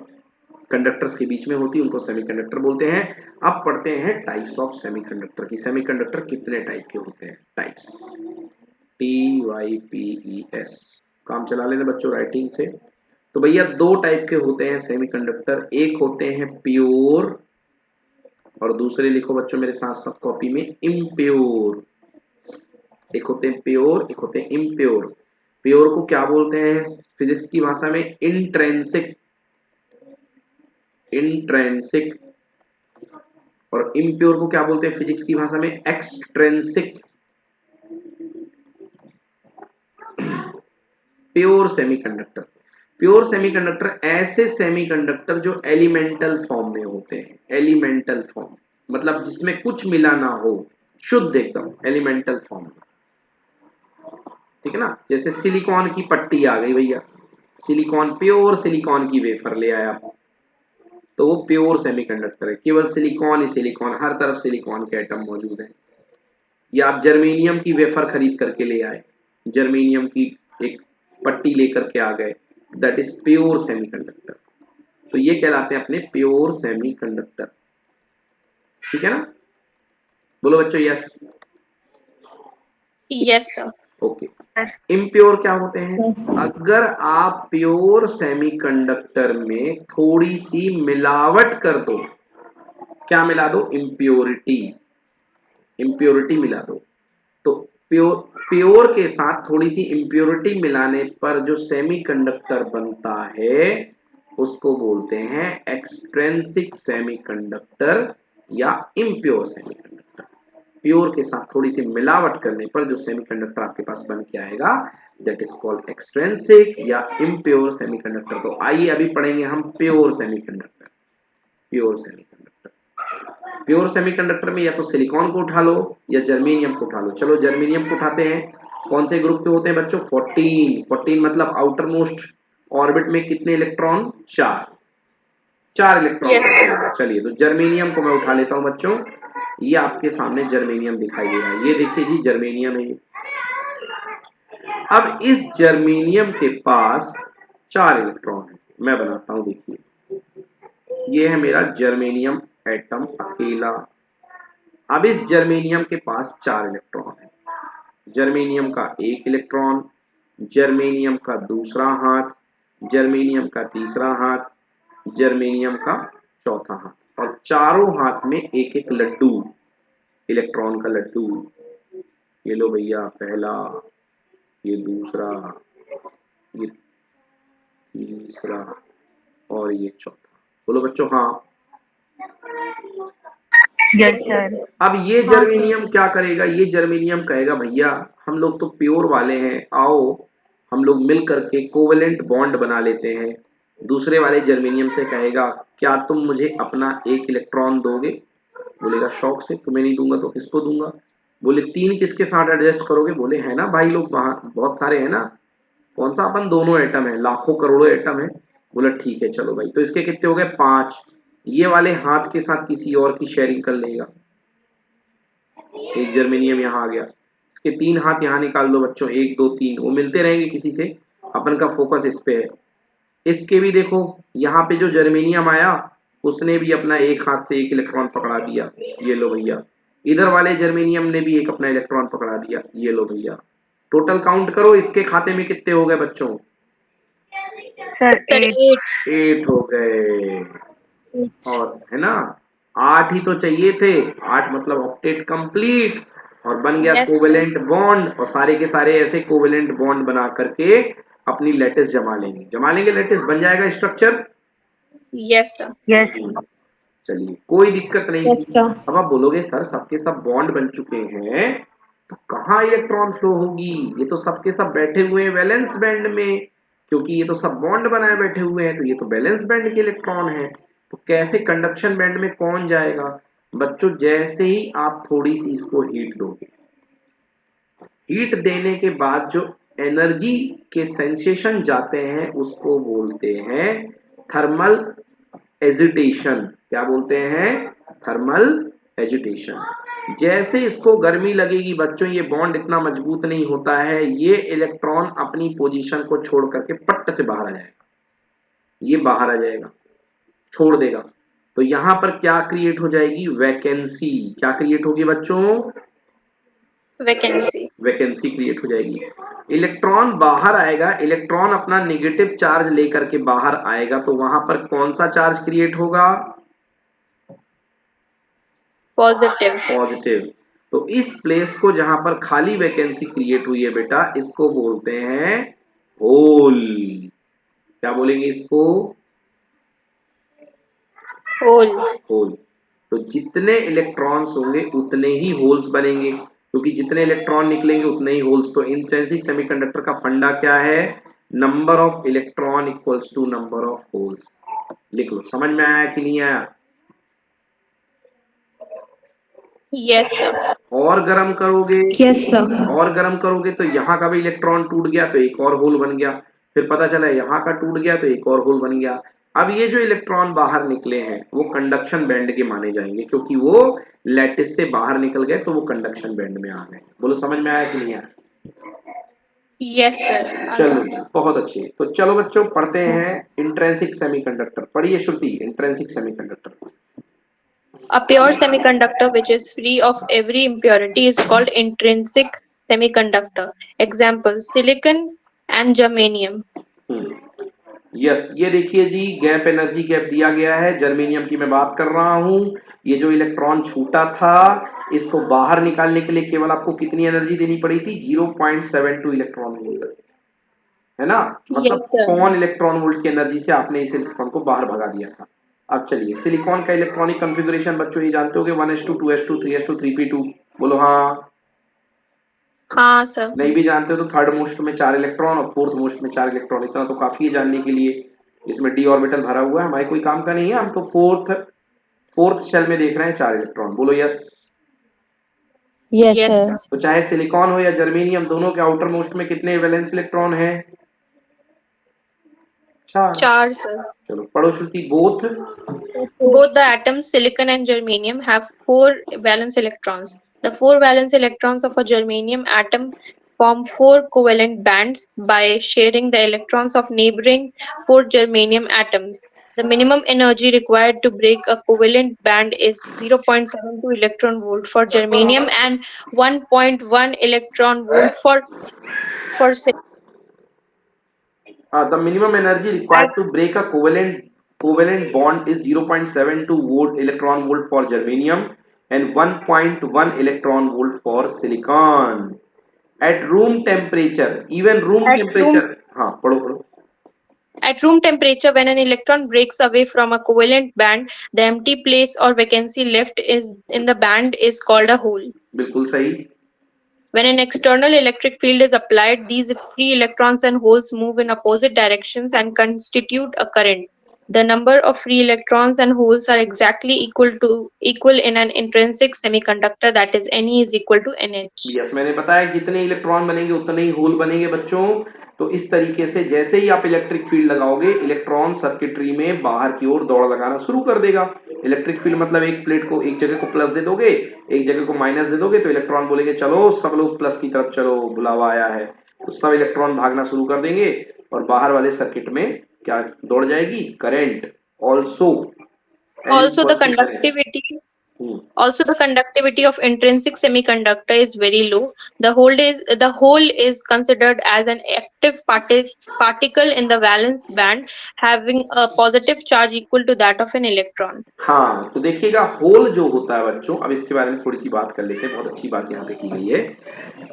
कंडक्टर्स के बीच में होती है, उनको सेमीकंडक्टर बोलते हैं। अब पढ़ते हैं टाइप्स ऑफ सेमीकंडक्टर की। सेमीकंडक्टर कितने टाइप के होते हैं? टाइप्स, TYPES, काम चला लेना बच्चों राइटिंग से। तो भैया दो टाइप के होते हैं सेमीकंडक्टर, एक होते हैं प्योर और दूसरे लिखो बच्चों मेरे साथ साथ कॉपी में, इम्प्योर। एक होते हैं प्योर, एक होते हैं इम्प्योर। प्योर को क्या बोलते हैं फिजिक्स की भाषा में? इंट्रेंसिक। इंट्रेंसिक। और इम्प्योर को क्या बोलते हैं फिजिक्स की भाषा में? Extrinsic. Pure semiconductor. Pure semiconductor ऐसे सेमीकंडक्टर जो एलिमेंटल फॉर्म में होते हैं। एलिमेंटल फॉर्म मतलब जिसमें कुछ मिला ना हो, शुद्ध एकदम एलिमेंटल फॉर्म में, ठीक है ना? जैसे सिलिकॉन की पट्टी आ गई भैया, सिलिकॉन, प्योर सिलिकॉन की वेफर ले आया तो वो प्योर सेमीकंडक्टर है, केवल सिलिकॉन ही सिलिकॉन, हर तरफ सिलिकॉन के एटम मौजूद है। या आप जर्मेनियम की वेफर खरीद करके ले आए, जर्मेनियम की एक पट्टी लेकर के आ गए, दैट इज प्योर सेमीकंडक्टर। तो ये कहलाते हैं अपने प्योर सेमीकंडक्टर, ठीक है ना? बोलो बच्चों yes. Yes, sir. Okay. Impure क्या होते हैं? अगर आप प्योर सेमीकंडक्टर में थोड़ी सी मिलावट कर दो, क्या मिला दो? इम्प्योरिटी। इम्प्योरिटी मिला दो, तो प्योर के साथ थोड़ी सी इम्प्योरिटी मिलाने पर जो सेमीकंडक्टर बनता है उसको बोलते हैं एक्सट्रेंसिक सेमीकंडक्टर या इम्प्योर सेमीकंडक्टर। प्योर के साथ थोड़ी सी मिलावट करने पर जो सेमीकंडक्टर आपके पास बन के आएगा दैट इज कॉल्ड एक्सट्रेंसिक या इम्प्योर सेमीकंडक्टर। तो आइए अभी पढ़ेंगे हम pure semiconductor. Pure semiconductor pure semiconductor में या तो सिलिकॉन को उठा लो या जर्मेनियम को उठा लो। चलो जर्मेनियम को उठाते हैं। कौन से ग्रुप के होते हैं बच्चों? 14 मतलब आउटर मोस्ट ऑर्बिट में कितने इलेक्ट्रॉन? 4 electron Yes. होते हैं। चलिए तो जर्मेनियम को मैं उठा लेता हूं बच्चों। ये आपके सामने जर्मेनियम दिखाई दे रहा है, ये देखिए जी जर्मेनियम है। अब इस जर्मेनियम के पास 4 इलेक्ट्रॉन है। मैं बनाता हूं, देखिए ये है मेरा जर्मेनियम एटम अकेला। अब इस जर्मेनियम के पास 4 इलेक्ट्रॉन है। जर्मेनियम का 1 इलेक्ट्रॉन, जर्मेनियम का दूसरा हाथ, जर्मेनियम का तीसरा हाथ, जर्मेनियम का चौथा हाथ, और चारों हाथ में एक एक लड्डू, इलेक्ट्रॉन का लड्डू। ये लो भैया पहला, ये दूसरा, ये तीसरा और ये चौथा। बोलो बच्चों हाँ। Yes sir. अब ये जर्मेनियम क्या करेगा? ये जर्मेनियम कहेगा भैया हम लोग तो प्योर वाले हैं, आओ हम लोग मिल करके कोवेलेंट बॉन्ड बना लेते हैं। दूसरे वाले जर्मेनियम से कहेगा क्या तुम मुझे अपना 1 इलेक्ट्रॉन दोगे? बोलेगा शौक से, तुम्हें नहीं दूंगा तो किसको दूंगा? बोले 3 किसके साथ एडजस्ट करोगे? बोले है ना भाई लोग वहां बहुत सारे है ना, कौन सा अपन दोनों एटम है, लाखों करोड़ों एटम है। बोला ठीक है चलो भाई, तो इसके कितने हो गए? 5। ये वाले हाथ के साथ किसी और की शेयरिंग कर लेगा। एक जर्मेनियम यहाँ आ गया, इसके 3 हाथ यहाँ निकाल दो बच्चों, 1 2 3, वो मिलते रहेंगे किसी से, अपन का फोकस इस पे है। इसके भी देखो यहाँ पे जो जर्मेनियम आया उसने भी अपना एक हाथ से 1 इलेक्ट्रॉन पकड़ा दिया, ये लो भैया। इधर वाले जर्मेनियम ने भी एक अपना इलेक्ट्रॉन पकड़ा दिया, ये लो भैया। टोटल काउंट करो इसके खाते में कितने हो गए बच्चों? Sir Sir, 8। 8. 8 हो गए। और है ना, 8 ही तो चाहिए थे, 8 मतलब ऑक्टेट कंप्लीट, और बन गया Yes. Covalent bond. और सारे के सारे ऐसे कोवेलेंट बॉन्ड बना करके अपनी लैटिस जमा लेंगे, लैटिस बन जाएगा स्ट्रक्चर। Yes, sir. यस। चलिए कोई दिक्कत नहीं। Yes, sir. अब आप बोलोगे सर सबके सब बॉन्ड बन चुके हैं तो कहाँ इलेक्ट्रॉन फ्लो होगी? ये तो सबके सब बैठे हुए हैं वैलेंस बैंड में, क्योंकि ये तो सब बॉन्ड बनाए बैठे हुए हैं, तो ये तो वैलेंस बैंड के इलेक्ट्रॉन है, तो कैसे कंडक्शन बैंड में कौन जाएगा? बच्चों जैसे ही आप थोड़ी सी इसको हीट दोगे, हीट देने के बाद जो एनर्जी के सेंसेशन जाते हैं उसको बोलते हैं थर्मल एजिटेशन। क्या बोलते हैं? Thermal agitation. जैसे इसको गर्मी लगेगी बच्चों, ये बॉन्ड इतना मजबूत नहीं होता है, ये इलेक्ट्रॉन अपनी पोजीशन को छोड़ करके पट्ट से बाहर आ जाएगा, ये बाहर आ जाएगा, छोड़ देगा। तो यहां पर क्या क्रिएट हो जाएगी? वैकेंसी। क्या क्रिएट होगी बच्चों? Vacancy. वैकेंसी क्रिएट हो जाएगी। इलेक्ट्रॉन बाहर आएगा, इलेक्ट्रॉन अपना नेगेटिव चार्ज लेकर के बाहर आएगा, तो वहां पर कौन सा चार्ज क्रिएट होगा? Positive. पॉजिटिव। तो इस प्लेस को जहां पर खाली वैकेंसी क्रिएट हुई है बेटा, इसको बोलते हैं होल। क्या बोलेंगे इसको? Hole. होल। तो जितने इलेक्ट्रॉन्स होंगे उतने ही होल्स बनेंगे, क्योंकि जितने इलेक्ट्रॉन निकलेंगे उतने ही होल्स। तो इंट्रिंसिक सेमीकंडक्टर का फंडा क्या है? Number of electron equals to number of holes. लिख लो। समझ में आया कि नहीं आया? Yes, sir. और गर्म करोगे, Yes, sir. और गर्म करोगे तो यहाँ का भी इलेक्ट्रॉन टूट गया तो एक और होल बन गया, फिर पता चला यहाँ का टूट गया तो एक और होल बन गया। अब ये जो इलेक्ट्रॉन बाहर निकले हैं वो कंडक्शन बैंड के माने जाएंगे, क्योंकि वो लैटिस से बाहर निकल गए तो वो कंडक्शन बैंड में आ गए। बोलो समझ में आया कि नहीं आया? Yes, sir. चलो जी बहुत अच्छे। तो चलो बच्चों पढ़ते हैं इंट्रिंसिक सेमीकंडक्टर। पढ़िए Shruti intrinsic semiconductor. A pure semiconductor which is free of every impurity is called intrinsic semiconductor. Example, silicon and germanium. Yes, ये देखिए जी गैप एनर्जी गैप दिया गया है, जर्मेनियम की मैं बात कर रहा हूं। ये जो इलेक्ट्रॉन छूटा था इसको बाहर निकालने के लिए केवल आपको कितनी एनर्जी देनी पड़ी थी? 0.72 इलेक्ट्रॉन वोल्ट, है ना? मतलब Yes, sir. कौन इलेक्ट्रॉन वोल्ट की एनर्जी से आपने इस इलेक्ट्रॉन को बाहर भगा दिया था। अब चलिए सिलिकॉन का इलेक्ट्रॉनिक कंफिगरेशन बच्चों ये जानते होगे 1s2 2s2 3s2 3p2। बोलो हाँ। हाँ sir. नहीं भी जानते हो तो थर्ड मोस्ट में 4 इलेक्ट्रॉन और फोर्थ मोस्ट में 4 इलेक्ट्रॉन, इतना तो काफी है जानने के लिए। इसमें डी ऑर्बिटल भरा हुआ है, हमारे कोई काम का नहीं है, हम तो फोर्थ शेल में देख रहे हैं 4 इलेक्ट्रॉन, बोलो yes. Yes Yes, sir. sir. तो चाहे सिलिकॉन हो या जर्मेनियम, दोनों के आउटर मोस्ट में कितने वैलेंस इलेक्ट्रॉन है? 4। 4, sir. चलो पढ़ो श्रुति, both Both the atoms silicon and germanium have 4 valence electrons. The 4 valence electrons of a germanium atom form 4 covalent bands by sharing the electrons of neighboring 4 germanium atoms. The minimum energy required to break a covalent band is 0.72 electron volt for germanium and 1.1 electron volt for silicon. the minimum energy required to break a covalent bond is 0.72 volt electron volt for germanium and 1.1 electron volt for silicon at room temperature, even room At room temperature। हाँ पढ़ो पढ़ो। At room temperature, when an electron breaks away from a covalent band, the empty place or vacancy left is in the band is called a hole. बिल्कुल सही। When an external electric field is applied, these free electrons and holes move in opposite directions and constitute a current. The number of free electrons and holes are exactly equal in an intrinsic semiconductor, that is Ne is equal to NH. Yes, मैंने बताया जितने electron बनेंगे उतने ही whole बनेंगे बच्चों। तो इस तरीके से जैसे ही आप इलेक्ट्रिक फील्ड लगाओगे, इलेक्ट्रॉन सर्किटरी में बाहर की ओर दौड़ लगाना शुरू कर देगा। इलेक्ट्रिक फील्ड मतलब एक प्लेट को एक जगह को प्लस दे दोगे, एक जगह को माइनस दे दोगे, तो इलेक्ट्रॉन बोलेंगे चलो सब लोग प्लस की तरफ चलो, बुलावा आया है। तो सब इलेक्ट्रॉन भागना शुरू कर देंगे और बाहर वाले सर्किट में क्या दौड़ जाएगी? Current. Also Also, the conductivity Also, the conductivity of intrinsic semiconductor is very low. The whole is considered as an active particle in the valence band, having a positive charge equal to that of an electron. हाँ, तो देखिएगा whole जो होता है बच्चों, अब इसके बारे में थोड़ी सी बात कर लेते हैं। बहुत अच्छी बात यहाँ पे की गई है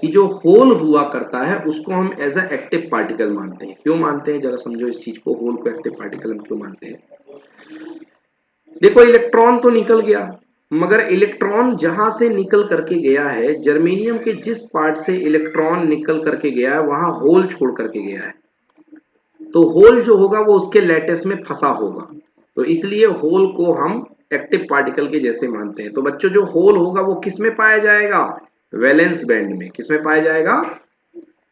कि जो होल हुआ करता है उसको हम एज अ एक्टिव पार्टिकल मानते हैं। क्यों मानते हैं, जरा समझो इस चीज को। होल को एक्टिव पार्टिकल हम क्यों मानते हैं? देखो, इलेक्ट्रॉन तो निकल गया, मगर इलेक्ट्रॉन जहां से निकल करके गया है, जर्मेनियम के जिस पार्ट से इलेक्ट्रॉन निकल करके गया है वहां होल छोड़ करके गया है। तो होल जो होगा वो उसके लैटिस में फंसा होगा, तो इसलिए होल को हम एक्टिव पार्टिकल के जैसे मानते हैं। तो बच्चों जो होल होगा वो किस में पाया जाएगा? वैलेंस बैंड में। किस में पाया जाएगा?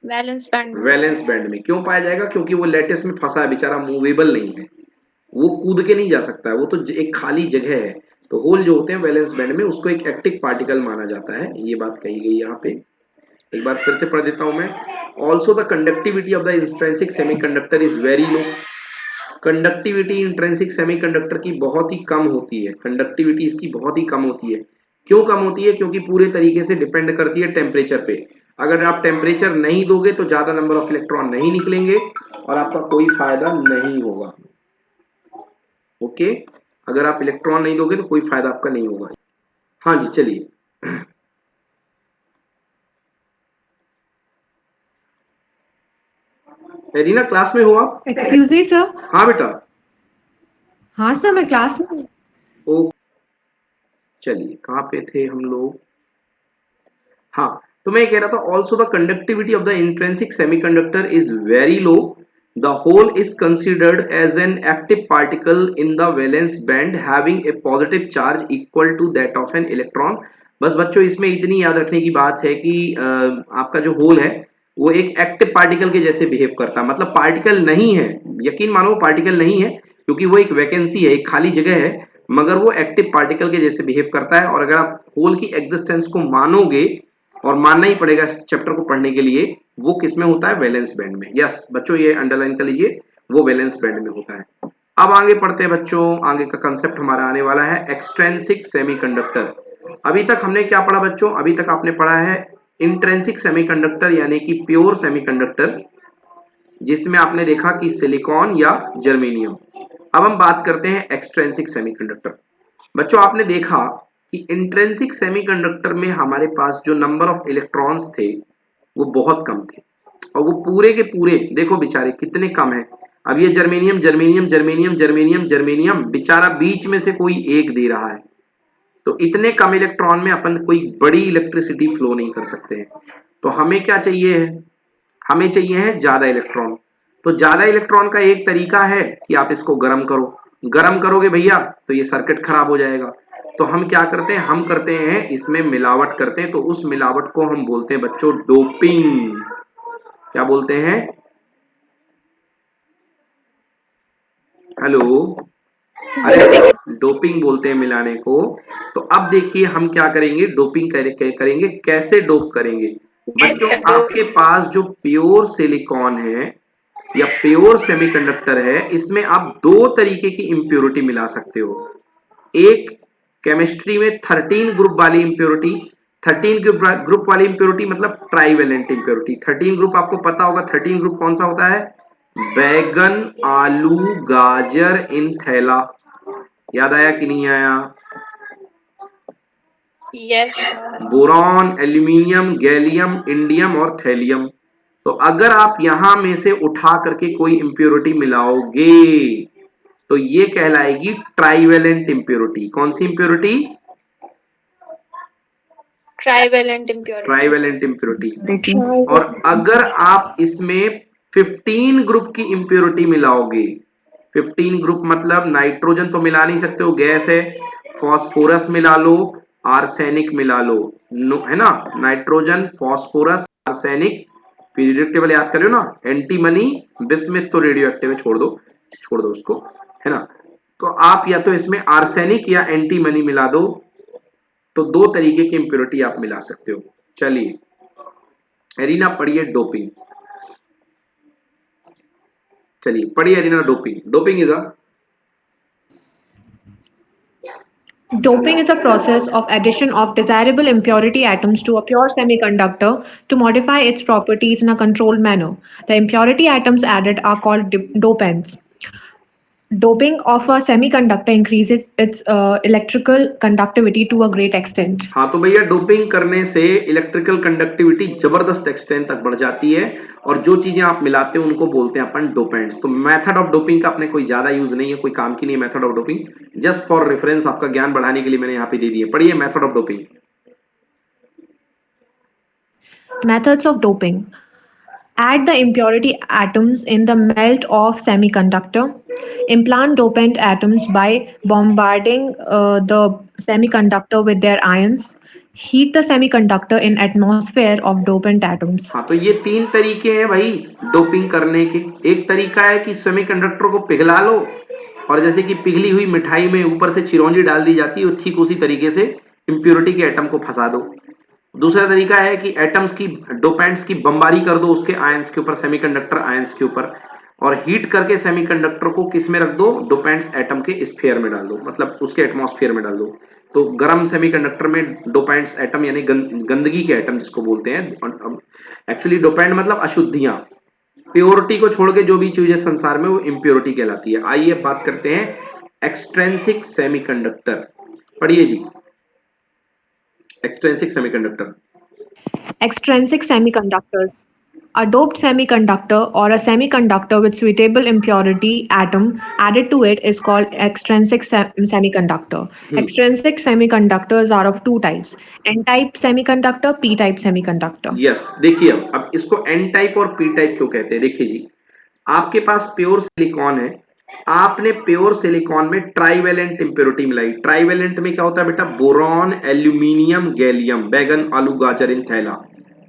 Valence band. वैलेंस बैंड में। क्यों पाया जाएगा? क्योंकि वो लैटिस में फंसा है, बेचारा मूवेबल नहीं है, वो कूद के नहीं जा सकता है, वो तो एक खाली जगह है। तो होल जो होते हैं वैलेंस बैंड में, उसको एक एक्टिव पार्टिकल माना जाता है। ये बात कही गई यहाँ पे। एक बार फिर से पढ़ देता हूं मैं। Also the conductivity of the intrinsic semiconductor is very low. Conductivity intrinsic semiconductor की बहुत ही कम होती है। कंडक्टिविटी इसकी बहुत ही कम होती है। क्यों कम होती है? क्योंकि पूरे तरीके से डिपेंड करती है टेम्परेचर पे। अगर आप टेम्परेचर नहीं दोगे तो ज्यादा नंबर ऑफ इलेक्ट्रॉन नहीं निकलेंगे और आपका कोई फायदा नहीं होगा। ओके, अगर आप इलेक्ट्रॉन नहीं दोगे तो कोई फायदा आपका नहीं होगा। हाँ जी, चलिए। एरिना, क्लास में हो आप? Excuse me sir. हाँ बेटा। हाँ सर, मैं क्लास में हूँ। ओ, चलिए, कहाँ पे थे हम लोग? हाँ, तो मैं कह रहा था also the conductivity of the intrinsic semiconductor is very low. The hole is considered as an active particle in the valence band having a positive charge equal to that of an electron. बस बच्चों इसमें इतनी याद रखने की बात है कि आपका जो होल है वो एक एक्टिव पार्टिकल के जैसे बिहेव करता है। मतलब पार्टिकल नहीं है, यकीन मानो पार्टिकल नहीं है, क्योंकि वो एक वैकेंसी है, एक खाली जगह है, मगर वो एक्टिव पार्टिकल के जैसे बिहेव करता है। और अगर आप होल की एग्जिस्टेंस को मानोगे, और मानना ही पड़ेगा इस चैप्टर को पढ़ने के लिए, वो किसमें होता है? वैलेंस बैंड में। यस बच्चों, ये अंडरलाइन कर लीजिए, वो वैलेंस बैंड में होता है। अब आगे पढ़ते हैं बच्चों। आगे का कंसेप्ट हमारा आने वाला है एक्सट्रिंसिक सेमीकंडक्टर। अभी तक हमने क्या पढ़ा बच्चों? अभी तक आपने पढ़ा है इंट्रिंसिक सेमीकंडक्टर यानी कि प्योर सेमीकंडक्टर, जिसमें आपने देखा कि सिलिकॉन या जर्मेनियम। अब हम बात करते हैं एक्सट्रिंसिक सेमीकंडक्टर। बच्चों आपने देखा कि इंट्रिंसिक सेमीकंडक्टर में हमारे पास जो नंबर ऑफ इलेक्ट्रॉन्स थे वो बहुत कम थे, और वो पूरे के पूरे देखो बेचारे कितने कम है। अब ये germanium germanium germanium germanium germanium, बेचारा बीच में से कोई एक दे रहा है। तो इतने कम इलेक्ट्रॉन में अपन कोई बड़ी इलेक्ट्रिसिटी फ्लो नहीं कर सकते हैं। तो हमें क्या चाहिए है? हमें चाहिए है ज्यादा इलेक्ट्रॉन। तो ज्यादा इलेक्ट्रॉन का एक तरीका है कि आप इसको गर्म करो। गर्म करोगे भैया तो ये सर्किट खराब हो जाएगा। तो हम क्या करते हैं, हम करते हैं इसमें मिलावट करते हैं, तो उस मिलावट को हम बोलते हैं बच्चों डोपिंग। क्या बोलते हैं? हेलो, अरे डोपिंग बोलते हैं मिलाने को। तो अब देखिए हम क्या करेंगे, डोपिंग करेंगे कैसे डोप करेंगे बच्चों? आपके पास जो प्योर सिलिकॉन है या प्योर सेमीकंडक्टर है, इसमें आप दो तरीके की इंप्योरिटी मिला सकते हो। एक केमिस्ट्री में 13 ग्रुप वाली इंप्योरिटी, 13 ग्रुप वाली इंप्योरिटी मतलब ट्राइवेलेंट इंप्योरिटी। 13 ग्रुप आपको पता होगा, 13 ग्रुप कौन सा होता है? बैगन, आलू, गाजर इन थैला। याद आया कि नहीं आया? Yes, sir. Boron, aluminium, gallium, indium और थैलियम। तो अगर आप यहां में से उठा करके कोई इंप्योरिटी मिलाओगे तो ये कहलाएगी ट्राइवेलेंट इंप्योरिटी। कौन सी impurity? Trivalent impurity. Trivalent impurity. और अगर आप इसमें 15 ग्रुप की इंप्योरिटी मिलाओगे, 15 ग्रुप मतलब नाइट्रोजन तो मिला नहीं सकते हो, गैस है, फॉस्फोरस मिला लो, आर्सेनिक मिला लो, है ना, nitrogen, phosphorus, arsenic, periodic table याद कर लो ना, एंटीमनी, बिस्मिथ तो रेडियो एक्टिव है, छोड़ दो उसको, है ना। तो आप या तो इसमें आर्सेनिक या एंटीमनी मिला दो, तो दो तरीके की इंप्योरिटी आप मिला सकते हो। चलिए एरिना पढ़िए डोपिंग। चलिए पढ़िए arena doping. Doping is a Doping is a process of addition of desirable impurity atoms to a pure semiconductor to modify its properties in a controlled manner. The impurity atoms added are called dopants. Doping of a semiconductor increases its electrical conductivity to a great extent. हाँ, तो भैया doping करने से electrical conductivity जबरदस्त extent तक बढ़ जाती है, और जो चीजें आप मिलाते हो उनको बोलते हैं अपन डोपेंट्स। तो मेथड ऑफ डोपिंग का अपने कोई ज्यादा यूज नहीं है, कोई काम की नहीं है method of doping, just for reference आपका ज्ञान बढ़ाने के लिए मैंने यहाँ पे दे दिए। पढ़िए method of doping. Methods of doping. Add the impurity atoms in the melt of semiconductor. Implant dopant atoms by bombarding the semiconductor with their ions. Heat the semiconductor in atmosphere of dopant atoms. हाँ, तो ये तीन तरीके हैं भाई doping करने के। एक तरीका है कि सेमीकंडक्टर को पिघला लो, और जैसे कि पिघली हुई मिठाई में ऊपर से चिरौंजी डाल दी जाती है, ठीक उसी तरीके से इंप्योरिटी के एटम को फंसा दो। दूसरा तरीका है कि एटम्स की, डोपेंट्स की बमबारी कर दो उसके आयंस के ऊपर, सेमीकंडक्टर आयंस के ऊपर, और हीट करके सेमीकंडक्टर को किस में रख दो? डोपेंट्स एटम के स्फीयर में डाल दो, मतलब उसके एटमॉस्फेयर में डाल दो। तो गर्म सेमीकंडक्टर में डोपेंट्स एटम यानी गंदगी के एटम जिसको बोलते हैं, एक्चुअली डोपेंट मतलब अशुद्धियां, प्योरिटी को छोड़ के जो भी चीजें संसार में वो इंप्योरिटी कहलाती है। आइए बात करते हैं एक्सट्रिंसिक सेमीकंडक्टर। पढ़िए जी extrinsic semiconductor. Extrinsic semiconductors. A doped semiconductor or a semiconductor with suitable impurity atom added to it is called extrinsic semiconductor. Extrinsic semiconductors are of two types: N-type semiconductor, P-type semiconductor. Yes, देखिए अब इसको N type और P type क्यों कहते हैं? देखिए जी, आपके पास pure silicon है, आपने प्योर सिलिकॉन में ट्राइवेलेंट इंप्योरिटी मिलाई। ट्राइवेलेंट में क्या होता है बेटा? बोरॉन, एल्यूमिनियम, गैलियम, बैगन, आलू, गाजर इन थैला,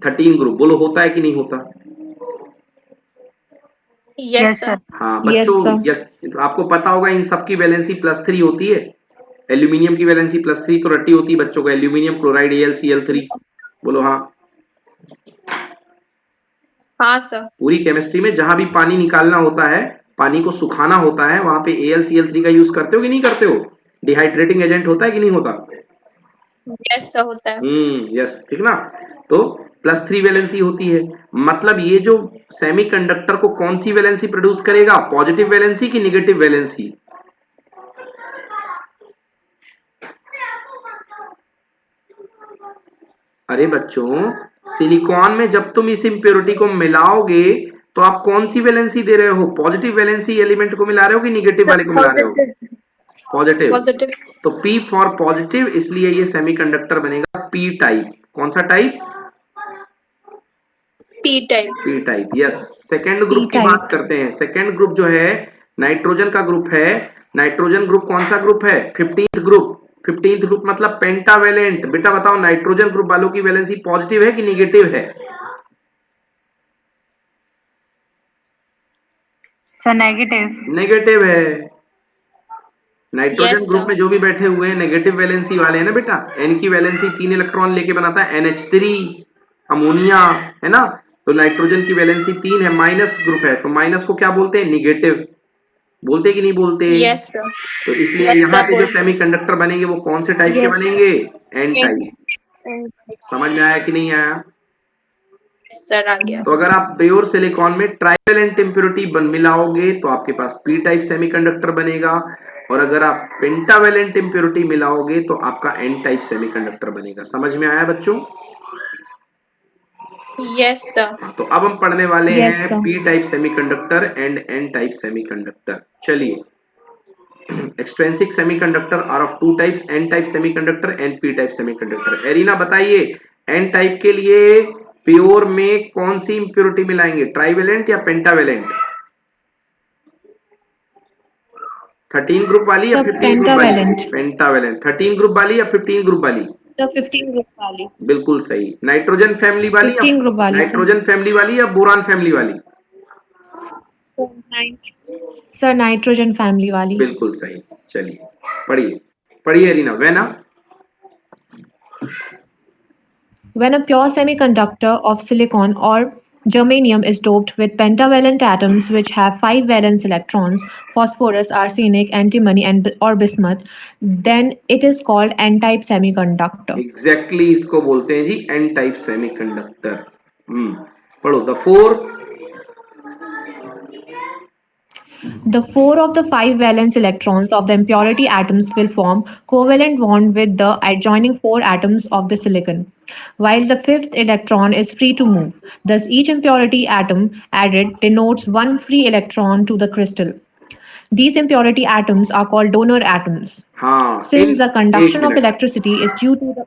13 ग्रुप। बोलो होता है कि नहीं होता? Yes, sir. हाँ Yes, बच्चों, sir. आपको पता होगा इन सब की वैलेंसी +3 होती है। एल्यूमिनियम की वैलेंसी +3 तो रट्टी होती है बच्चों को, एल्यूमिनियम क्लोराइड AlCl3। बोलो हाँ। हाँ sir. पूरी केमिस्ट्री में जहां भी पानी निकालना होता है, पानी को सुखाना होता है, वहां पे AlCl3 का यूज करते हो कि नहीं करते हो? डिहाइड्रेटिंग एजेंट होता है कि नहीं होता? Yes sir होता है। यस, ठीक ना। तो +3 वैलेंसी होती है, मतलब ये जो सेमीकंडक्टर को कौन सी वैलेंसी प्रोड्यूस करेगा? पॉजिटिव वैलेंसी की निगेटिव वैलेंसी? अरे बच्चों, सिलिकॉन में जब तुम इस इंप्योरिटी को मिलाओगे तो आप कौन सी वैलेंसी दे रहे हो? पॉजिटिव वैलेंसी एलिमेंट को मिला रहे हो कि निगेटिव वाले को मिला रहे हो? पॉजिटिव। पॉजिटिव। तो P फॉर पॉजिटिव, इसलिए ये सेमीकंडक्टर बनेगा P टाइप। कौन सा type? P type. P type, yes. Second group की P-type. बात करते हैं। सेकेंड ग्रुप जो है नाइट्रोजन का ग्रुप है। नाइट्रोजन ग्रुप कौन सा ग्रुप है? 15th group. 15th ग्रुप मतलब पेंटावेलेंट। बेटा बताओ नाइट्रोजन ग्रुप वालों की वैलेंसी पॉजिटिव है कि निगेटिव है? Sir negative. नेगेटिव है। Nitrogen Yes, group sir. में जो भी बैठे हुए हैं नेगेटिव वैलेंसी वाले हैं ना बेटा। N की वैलेंसी 3 इलेक्ट्रॉन लेके बनाता है NH3 अमोनिया, है ना। तो नाइट्रोजन की वैलेंसी 3 है, माइनस ग्रुप है, तो माइनस को क्या बोलते हैं? निगेटिव। बोलते कि नहीं बोलते? Yes, sir. तो इसलिए Yes, यहाँ sir. के जो बोलते सेमीकंडक्टर बनेंगे वो कौन से टाइप के Yes. बनेंगे? एन हैं। टाइप। समझ में आया कि नहीं आया? सर आ गया। तो अगर आप प्योर सिलिकॉन में ट्राइवेलेंट इम्प्योरिटी मिलाओगे तो आपके पास पी टाइप सेमीकंडक्टर बनेगा, और अगर आप पेंटावेलेंट इम्प्योरिटी मिलाओगे तो आपका एन टाइप सेमीकंडक्टर बनेगा। समझ में आया बच्चों? Yes, sir. तो अब हम पढ़ने वाले Yes, हैं sir. P type semiconductor and N type semiconductor. चलिए, extrinsic semiconductor are of two types, N type semiconductor and P type semiconductor. Arina बताइए, एन टाइप के लिए प्योर में कौन सी इंप्योरिटी मिलाएंगे, ट्राइवेलेंट या पेंटावेलेंट? 13 ग्रुप वाली या Sir, 15 ग्रुप वाली? pentavalent. पेंटावेलेंट। 13 ग्रुप वाली या 15 ग्रुप वाली? Sir, 15 group wali. बिल्कुल सही। नाइट्रोजन फैमिली वाली या 15 group wali, sir. Nitrogen family वाली या बोरान फैमिली वाली? Sir, Sir, nitrogen family wali. बिल्कुल सही। चलिए पढ़िए, पढ़िए arena. Vena When a pure semiconductor of silicon or germanium is doped with pentavalent atoms which have 5 valence electrons, phosphorus, arsenic, antimony, or bismuth, then it is called n-type semiconductor. Exactly इसको बोलते हैं G N type semiconductor. पढ़ो the four. The 4 of the 5 valence electrons of the impurity atoms will form covalent bond with the adjoining 4 atoms of the silicon, while the 5th electron is free to move. Thus, each impurity atom added denotes one free electron to the crystal. These impurity atoms are called donor atoms. हाँ Since the एक conduction of मिनट। electricity is due to the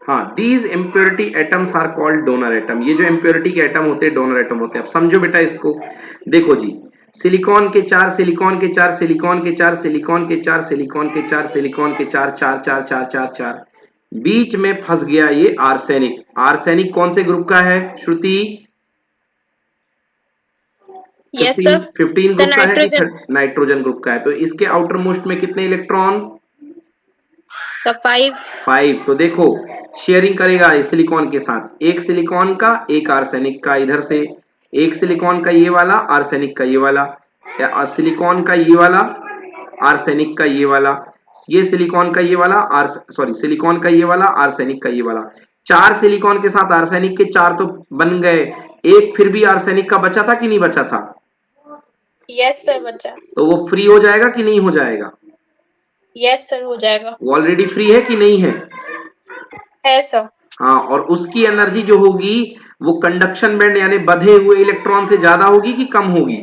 हाँ, these impurity atoms are called donor atom. ये जो impurity के atom होते हैं donor atom होते हैं। अब समझो बेटा इसको, देखो जी, सिलिकॉन के 4, सिलिकॉन के 4, सिलिकॉन के 4, सिलिकॉन के 4, सिलिकॉन के 4, सिलिकॉन के 4, 4 4 4 4 4, बीच में फंस गया ये आर्सेनिक। आर्सेनिक कौन से ग्रुप का है श्रुति? Yes, sir. 15 The ग्रुप का है कि nitrogen. नाइट्रोजन ग्रुप का है? तो इसके आउटर मोस्ट में कितने इलेक्ट्रॉन? The 5. 5। तो देखो शेयरिंग करेगा इस सिलिकॉन के साथ, एक सिलिकॉन का एक आर्सेनिक का, इधर से एक सिलिकॉन का ये वाला, आर्सेनिक का ये वाला, या सिलिकॉन का ये वाला, आर्सेनिक का ये वाला, ये सिलिकॉन का ये वाला, सिलिकॉन का ये वाला, आर्सेनिक का ये वाला। 4 सिलिकॉन के साथ आर्सेनिक के 4 तो बन गए, एक फिर भी आर्सेनिक का बचा था कि नहीं बचा था? Yes, sir. बच्चा। तो वो फ्री हो जाएगा कि नहीं हो जाएगा? Yes, sir. हो जाएगा। वो ऑलरेडी फ्री है कि नहीं है? है sir. हाँ, और उसकी एनर्जी जो होगी वो कंडक्शन बैंड यानी बंधे हुए इलेक्ट्रॉन से ज्यादा होगी कि कम होगी?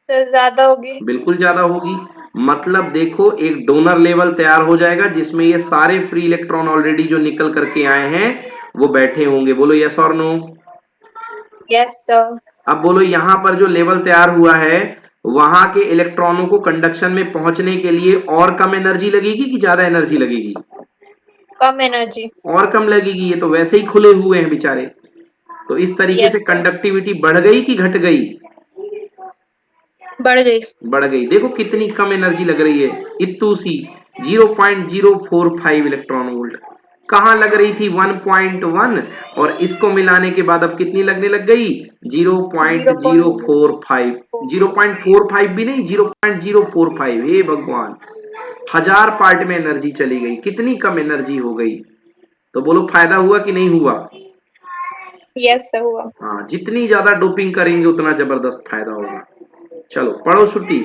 सर ज्यादा होगी। बिल्कुल ज्यादा होगी। मतलब देखो एक डोनर लेवल तैयार हो जाएगा जिसमें ये सारे फ्री इलेक्ट्रॉन ऑलरेडी जो निकल करके आए हैं वो बैठे होंगे। बोलो यस और नो? Yes sir. अब बोलो यहाँ पर जो लेवल तैयार हुआ है वहां के इलेक्ट्रॉनों को कंडक्शन में पहुंचने के लिए और कम एनर्जी लगेगी कि ज्यादा एनर्जी लगेगी? कम एनर्जी। और कम लगेगी, ये तो वैसे ही खुले हुए हैं बेचारे। तो इस तरीके से कंडक्टिविटी बढ़ गई कि घट गई? बढ़ गई। बढ़ गई। देखो कितनी कम एनर्जी लग रही है, इतू सी 0.045 इलेक्ट्रॉन वोल्ट। कहां लग रही थी 1.1, और इसको मिलाने के बाद अब कितनी लगने लग गई? 0.045। 0.45 भी नहीं, 0.045। हे भगवान, 1000 पार्ट में एनर्जी चली गई। कितनी कम एनर्जी हो गई। तो बोलो फायदा हुआ कि नहीं हुआ? यस सर हुआ। हाँ, जितनी ज्यादा डोपिंग करेंगे उतना जबरदस्त फायदा होगा। चलो पढ़ो श्रुति।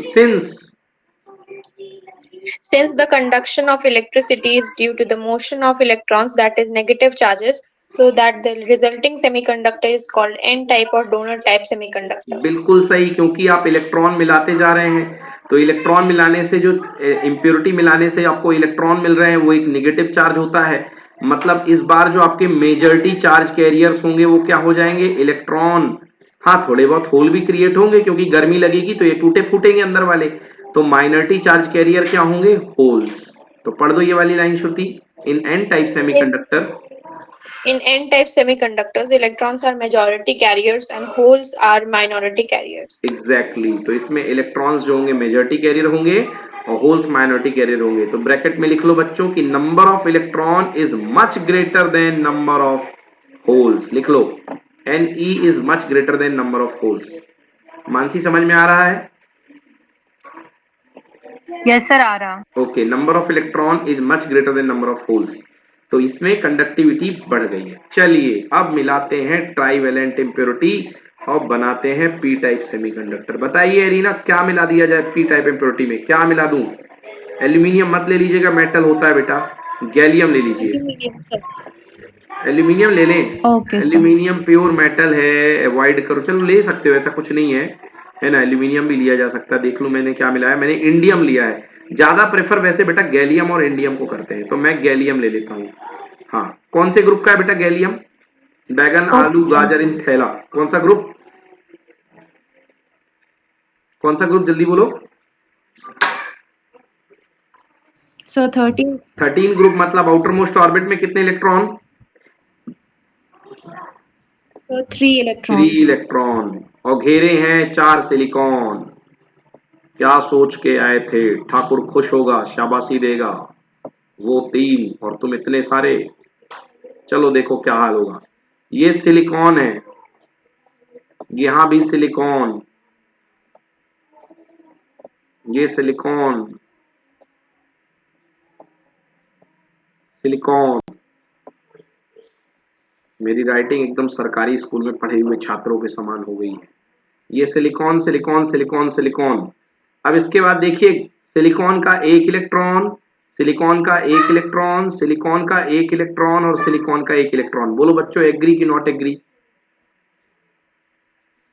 Since the conduction of electricity is due to the motion of electrons, that is negative charges, so that the resulting semiconductor is called n-type or donor type semiconductor. बिल्कुल सही, क्योंकि आप इलेक्ट्रॉन मिलाते जा रहे हैं, तो इलेक्ट्रॉन मिलाने से जो इम्प्योरिटी मिलाने से आपको इलेक्ट्रॉन मिल रहे हैं वो एक नेगेटिव चार्ज होता है। मतलब इस बार जो आपके मेजॉरिटी चार्ज कैरियर्स होंगे वो क्या हो जाएंगे? इलेक्ट्रॉन। हाँ, थोड़े बहुत होल भी क्रिएट होंगे क्योंकि गर्मी लगेगी तो ये टूटे फूटेंगे अंदर वाले, तो माइनॉरिटी चार्ज कैरियर क्या होंगे? होल्स। तो पढ़ दो ये वाली line Shruti. In an type semiconductor, In n-type semiconductors, electrons are majority carriers and holes are minority carriers. Exactly तो इसमें इलेक्ट्रॉन्स जो होंगे मेजॉरिटी कैरियर होंगे और होल्स माइनॉरिटी कैरियर होंगे। तो ब्रैकेट में लिख लो बच्चों कि number of electron is much greater than number of holes. लिख लो Ne is much greater than number of holes. Mansi समझ में आ रहा है? यस सर, आ रहा। Okay, number of electron is much greater than number of holes. तो इसमें conductivity बढ़ गई है। चलिए अब मिलाते हैं ट्राईवैलेंट इम्प्योरिटी और बनाते हैं पी टाइप सेमीकंडक्टर। बताइए एरिना क्या मिला दिया जाए पी टाइप इम्प्योरिटी में? क्या मिला दूं? एल्यूमिनियम मत ले लीजिएगा, मेटल होता है बेटा। गैलियम ले लीजिए, एल्यूमिनियम ले लें। Okay, sir. Aluminium pure metal है, अवॉइड करो। चलो ले सकते हो, ऐसा कुछ नहीं है ना। एल्यूमिनियम भी लिया जा सकता है। देख लो मैंने क्या मिलाया, मैंने इंडियम लिया है। ज्यादा प्रेफर वैसे बेटा गैलियम और इंडियम को करते हैं, तो मैं गैलियम ले लेता हूँ। हाँ, कौन से ग्रुप का है बेटा गैलियम? बैगन, आलू, Okay, sir. गाजर इन थैला। कौन सा ग्रुप? कौन सा ग्रुप? जल्दी बोलो। So 13, 13 ग्रुप मतलब आउटर मोस्ट ऑर्बिट में कितने इलेक्ट्रॉन? so 3 3 electrons. इलेक्ट्रॉन। और घेरे हैं 4 सिलिकॉन। क्या सोच के आए थे? ठाकुर खुश होगा, शाबाशी देगा। वो 3 और तुम इतने सारे। चलो देखो क्या हाल होगा। ये सिलिकॉन है, यहां भी सिलिकॉन, ये सिलिकॉन, सिलिकॉन। मेरी राइटिंग एकदम सरकारी स्कूल में पढ़े हुए छात्रों के समान हो गई है। ये सिलिकॉन सिलिकॉन सिलिकॉन सिलिकॉन। अब इसके बाद देखिए सिलिकॉन का एक इलेक्ट्रॉन, सिलिकॉन का एक इलेक्ट्रॉन, सिलिकॉन का एक इलेक्ट्रॉन और सिलिकॉन का एक इलेक्ट्रॉन। बोलो बच्चों एग्री कि not agree?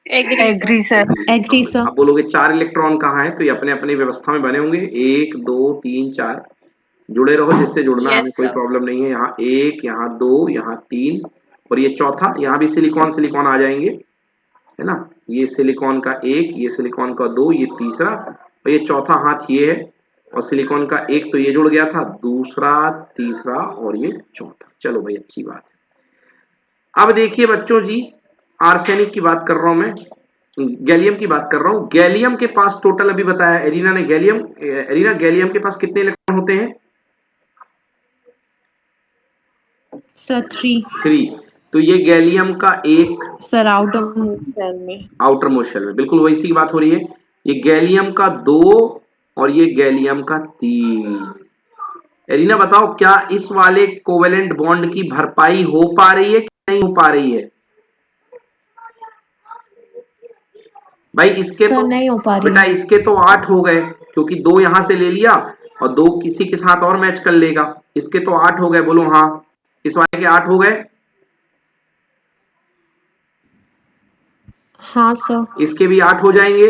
Agree, sir. Agree sir. Agree, sir. आप बोलोगे 4 इलेक्ट्रॉन कहाँ है? तो ये अपने अपनी व्यवस्था में बने होंगे, 1 2 3 4। जुड़े रहो जिससे जुड़ना, हमें Yes, कोई sir. प्रॉब्लम नहीं है। यहाँ 1, यहाँ 2, यहाँ 3 और ये चौथा। यहाँ भी सिलिकॉन सिलिकॉन आ जाएंगे, है ना। ये सिलिकॉन का 1, ये सिलिकॉन का 2, ये तीसरा और ये चौथा हाथ ये है। और सिलिकॉन का 1 तो ये जुड़ गया था, दूसरा, तीसरा और ये चौथा। चलो भाई अच्छी बात है। अब देखिए बच्चों जी, आर्सेनिक की बात कर रहा हूं मैं, गैलियम की बात कर रहा हूं। गैलियम के पास टोटल अभी बताया एरिना ने, एरिना गैलियम के पास कितने इलेक्ट्रॉन होते हैं? Sir 3. 3। तो ये गैलियम का एक Sir outermost cell में. आउटर मोस्ट शेल में, बिल्कुल वैसी की बात हो रही है। ये गैलियम का 2 और ये गैलियम का 3। एलिना बताओ क्या इस वाले कोवेलेंट बॉन्ड की भरपाई हो पा रही है कि नहीं हो पा रही है? भाई इसके Sir तो नहीं हो पा रही बेटा है. इसके तो 8 हो गए, क्योंकि 2 यहां से ले लिया और 2 किसी के साथ और मैच कर लेगा। इसके तो 8 हो गए, बोलो हाँ। इस वाले के 8 हो गए, हाँ sir. इसके भी 8 हो जाएंगे,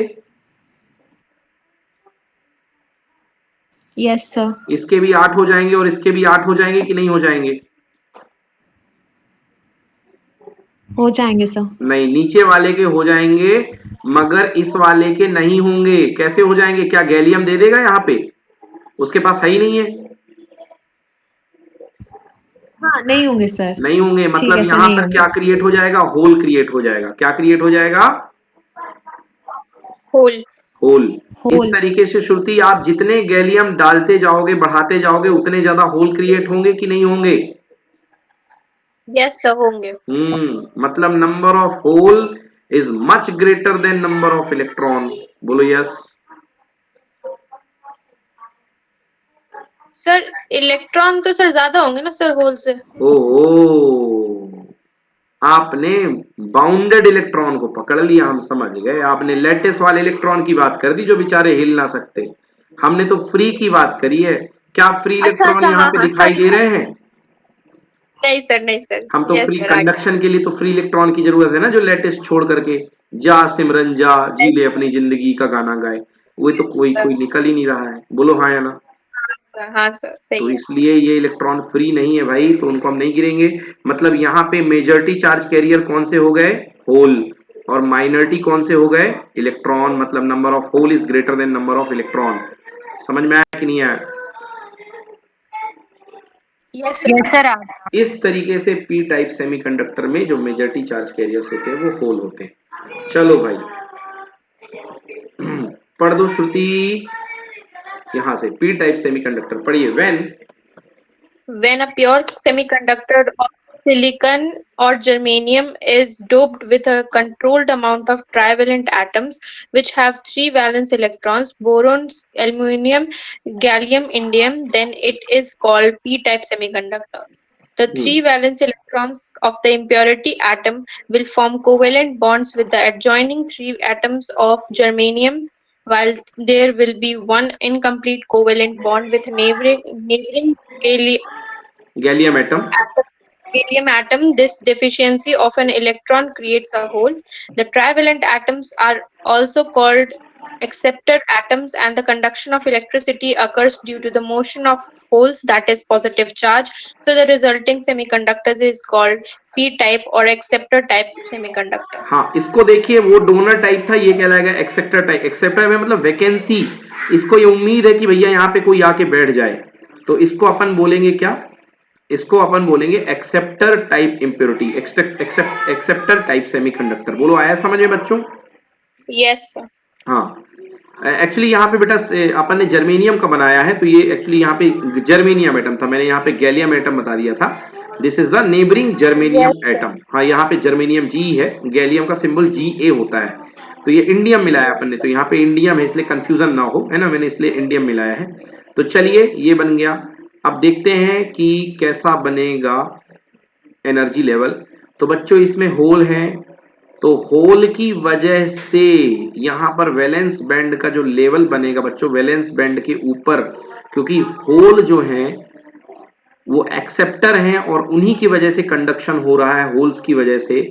Yes sir. इसके भी 8 हो जाएंगे और इसके भी 8 हो जाएंगे कि नहीं हो जाएंगे? हो जाएंगे sir. नहीं, नीचे वाले के हो जाएंगे मगर इस वाले के नहीं होंगे। कैसे हो जाएंगे? क्या गैलियम दे देगा यहाँ पे? उसके पास है ही नहीं है। हाँ नहीं होंगे sir. नहीं होंगे ठीक मतलब है sir, यहाँ नहीं पर होंगे. क्या क्रिएट हो जाएगा? होल क्रिएट हो जाएगा। क्या क्रिएट हो जाएगा? Hole. होल। इस Whole. तरीके से श्रुति आप जितने गैलियम डालते जाओगे बढ़ाते जाओगे उतने ज्यादा होल क्रिएट होंगे कि नहीं होंगे? Yes, sir. होंगे. मतलब number of hole is much greater than number of electron. बोलो यस। सर इलेक्ट्रॉन तो सर ज्यादा होंगे ना सर होल से? ओहो, आपने बाउंडेड इलेक्ट्रॉन को पकड़ लिया, हम समझ गए। आपने लेटिस वाले इलेक्ट्रॉन की बात कर दी जो बेचारे हिल ना सकते। हमने तो फ्री की बात करी है। क्या फ्री अच्छा इलेक्ट्रॉन अच्छा, यहाँ हाँ पे हाँ, दिखाई सॉरी दे सर. रहे हैं? नहीं सर, नहीं सर. हम तो यस फ्री सर, कंडक्शन के लिए तो फ्री इलेक्ट्रॉन की जरूरत है ना, जो लेटेस्ट छोड़ करके जा सिमरन जा जी ले अपनी जिंदगी का गाना गाए। वो तो कोई कोई निकल ही नहीं रहा है। बोलो हाँ या ना। हाँ सर, तो सही है. इसलिए ये इलेक्ट्रॉन फ्री नहीं है भाई, तो उनको हम नहीं गिरेंगे। मतलब यहाँ पे मेजॉरिटी चार्ज कैरियर कौन से हो गए? होल। और माइनॉरिटी कौन से हो गए? इलेक्ट्रॉन, मतलब number of hole is greater than number of electron. समझ में आया कि नहीं आया? Yes, yes sir. इस तरीके से पी टाइप सेमीकंडक्टर में जो मेजॉरिटी चार्ज कैरियर्स होते हैं वो होल होते हैं। चलो भाई पढ़ दो श्रुति यहां से, पी टाइप सेमीकंडक्टर पढ़िए। when a pure semiconductor of silicon or germanium is doped with a controlled amount of trivalent atoms which have 3 valence electrons, boron, aluminum, gallium, indium, then it is called p-type semiconductor. The 3 valence electrons of the impurity atom will form covalent bonds with the adjoining 3 atoms of germanium, while there will be one incomplete covalent bond with neighboring gallium atom. gallium atom. This deficiency of an electron creates a hole. The trivalent atoms are also called acceptor atoms, and the conduction of electricity occurs due to the motion of holes, that is positive charge. So the resulting semiconductors is called p-type or acceptor type semiconductor. हाँ, इसको देखिए, वो donor type था, ये कहलाएगा acceptor type. Acceptor में मतलब vacancy, इसको ये उम्मीद है कि भैया यहाँ पे कोई आके बैठ जाए, तो इसको अपन बोलेंगे क्या? इसको अपन बोलेंगे acceptor type impurity, acceptor type semiconductor. बोलो आया समझ में बच्चों? Yes, sir. हाँ, एक्चुअली यहाँ पे बेटा अपन ने जर्मेनियम का बनाया है, तो ये एक्चुअली यहाँ पे जर्मेनियम एटम था, मैंने यहाँ पे गैलियम एटम बता दिया था। This is the neighbouring germanium atom. हाँ, यहाँ पे जर्मेनियम जी है, गैलियम का सिंबल Ga होता है, तो ये इंडियम मिलाया अपन ने, तो यहाँ पे इंडियम है, इसलिए कंफ्यूजन ना हो, है ना, मैंने इसलिए इंडियम मिलाया है। तो चलिए ये बन गया। अब देखते हैं कि कैसा बनेगा एनर्जी लेवल। तो बच्चों इसमें होल है, तो होल की वजह से यहाँ पर वैलेंस बैंड का जो लेवल बनेगा बच्चों, वैलेंस बैंड के ऊपर, क्योंकि होल जो है वो एक्सेप्टर हैं और उन्हीं की वजह से कंडक्शन हो रहा है, होल्स की वजह से।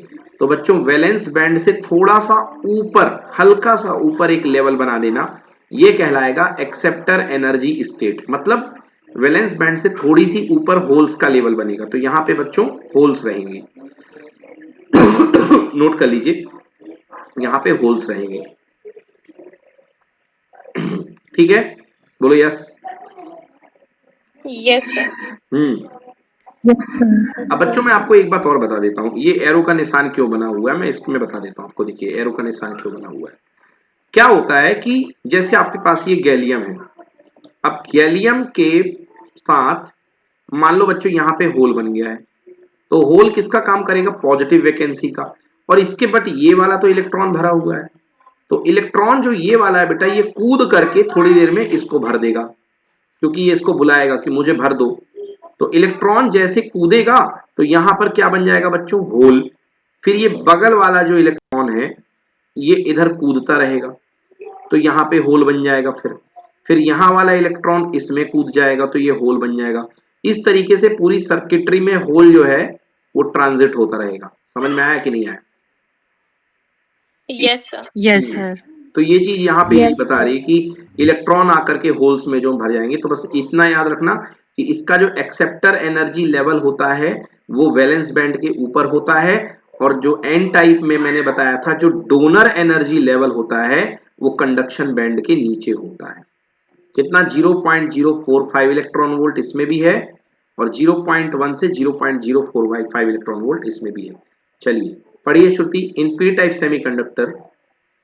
तो बच्चों वैलेंस बैंड से थोड़ा सा ऊपर, हल्का सा ऊपर एक लेवल बना देना, ये कहलाएगा एक्सेप्टर एनर्जी स्टेट। मतलब वैलेंस बैंड से थोड़ी सी ऊपर होल्स का लेवल बनेगा, तो यहाँ पे बच्चों होल्स रहेंगे। नोट कर लीजिए, यहाँ पे होल्स रहेंगे। ठीक है, बोलो यस। Yes, sir. अब बच्चों मैं आपको एक बात और बता देता हूँ, ये एरो का निशान क्यों बना हुआ है, मैं इसमें बता देता हूँ आपको। देखिए एरो का निशान क्यों बना हुआ है। क्या होता है कि जैसे आपके पास ये गैलियम है, अब गैलियम के साथ मान लो बच्चों यहाँ पे होल बन गया है, तो होल किसका काम करेगा? पॉजिटिव वैकेंसी का। और इसके बट ये वाला तो इलेक्ट्रॉन भरा हुआ है, तो इलेक्ट्रॉन जो ये वाला है बेटा, ये कूद करके थोड़ी देर में इसको भर देगा, क्योंकि ये इसको बुलाएगा कि मुझे भर दो। तो इलेक्ट्रॉन जैसे कूदेगा तो यहां पर क्या बन जाएगा बच्चों? होल। फिर ये बगल वाला जो इलेक्ट्रॉन है ये इधर कूदता रहेगा, तो यहाँ पे होल बन जाएगा। फिर यहाँ वाला इलेक्ट्रॉन इसमें कूद जाएगा, तो ये होल बन जाएगा। इस तरीके से पूरी सर्किटरी में होल जो है वो ट्रांजिट होता रहेगा। समझ में आया कि नहीं आया? Yes, sir. Yes sir. तो ये चीज यहाँ पे नहीं बता रही कि इलेक्ट्रॉन आकर के होल्स में जो भर जाएंगे। तो बस इतना याद रखना कि इसका जो एक्सेप्टर एनर्जी लेवल होता है वो वैलेंस बैंड के ऊपर होता है, और जो एन टाइप में मैंने बताया था जो डोनर एनर्जी लेवल होता है वो कंडक्शन बैंड के नीचे होता है। कितना? 0.045 इलेक्ट्रॉन वोल्ट इसमें भी है, और 0.1 से 0.045 इलेक्ट्रॉन वोल्ट इसमें भी है। चलिए पढ़िए Shruti. In P type semiconductor,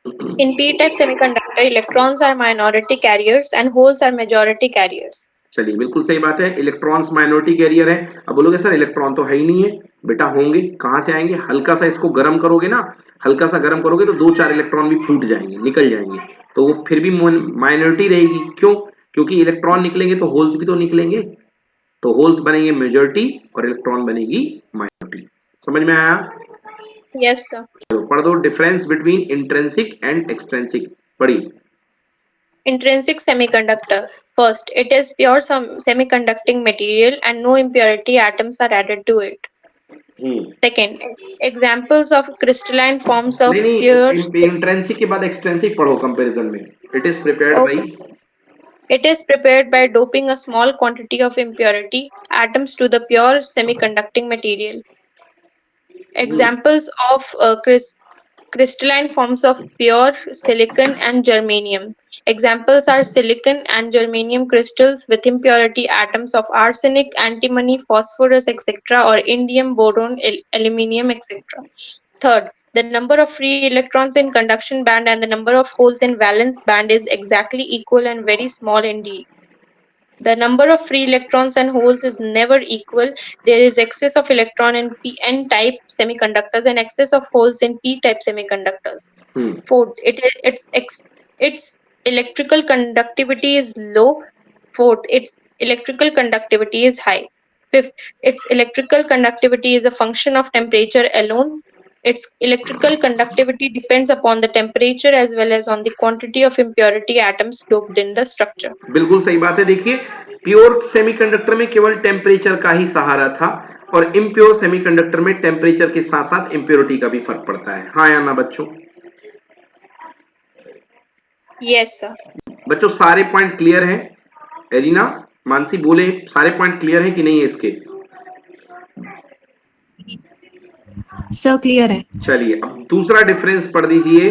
In p-type semiconductor, electrons are minority carriers and holes are majority carriers. चलिए बिल्कुल सही बात है, इलेक्ट्रॉन्स माइनॉरिटी कैरियर है। अब बोलोगे सर इलेक्ट्रॉन तो है ही नहीं है। बेटा होंगे, कहां से आएंगे? हल्का सा इसको गर्म करोगे ना, हल्का सा गर्म करोगे तो 2-4 इलेक्ट्रॉन भी फूट जाएंगे, निकल जाएंगे, तो वो फिर भी माइनॉरिटी रहेगी। क्यों? क्योंकि इलेक्ट्रॉन निकलेंगे तो होल्स भी तो निकलेंगे, तो होल्स बनेंगे मेजॉरिटी और इलेक्ट्रॉन बनेगी माइनॉरिटी। समझ में आया? Yes, sir. चलो पढ़ दो, difference between intrinsic and extrinsic. पढ़िए। Intrinsic semiconductor. First, it is pure semiconducting material and no impurity atoms are added to it. Second, examples of crystalline forms of नहीं pure. नहीं, intrinsic के बाद extrinsic पढ़ो comparison में। It is prepared Okay. By, It is prepared by doping a small quantity of impurity atoms to the pure semiconducting material. Examples of crystalline forms of pure silicon and germanium. Examples are silicon and germanium crystals with impurity atoms of arsenic, antimony, phosphorus, etc., or indium, boron, aluminium, etc. Third, the number of free electrons in conduction band and the number of holes in valence band is exactly equal and very small indeed. The number of free electrons and holes is never equal. There is excess of electron in N-type semiconductors and excess of holes in P-type semiconductors. Fourth, its electrical conductivity is low. Fourth, its electrical conductivity is high. Fifth, its electrical conductivity is a function of temperature alone. Its electrical conductivity depends upon the temperature as well as on the quantity of impurity atoms doped in the structure. बिल्कुल सही बात है। देखिए pure semiconductor में केवल temperature का ही सहारा था और इम्प्योर सेमीकंडक्टर में टेम्परेचर के साथ साथ इम्प्योरिटी का भी फर्क पड़ता है। हाँ या ना बच्चों? Yes, sir. बच्चों सारे पॉइंट क्लियर हैं? एरिना, मानसी बोले सारे पॉइंट क्लियर हैं कि नहीं है इसके? सर क्लियर है। चलिए अब दूसरा डिफरेंस पढ़ दीजिए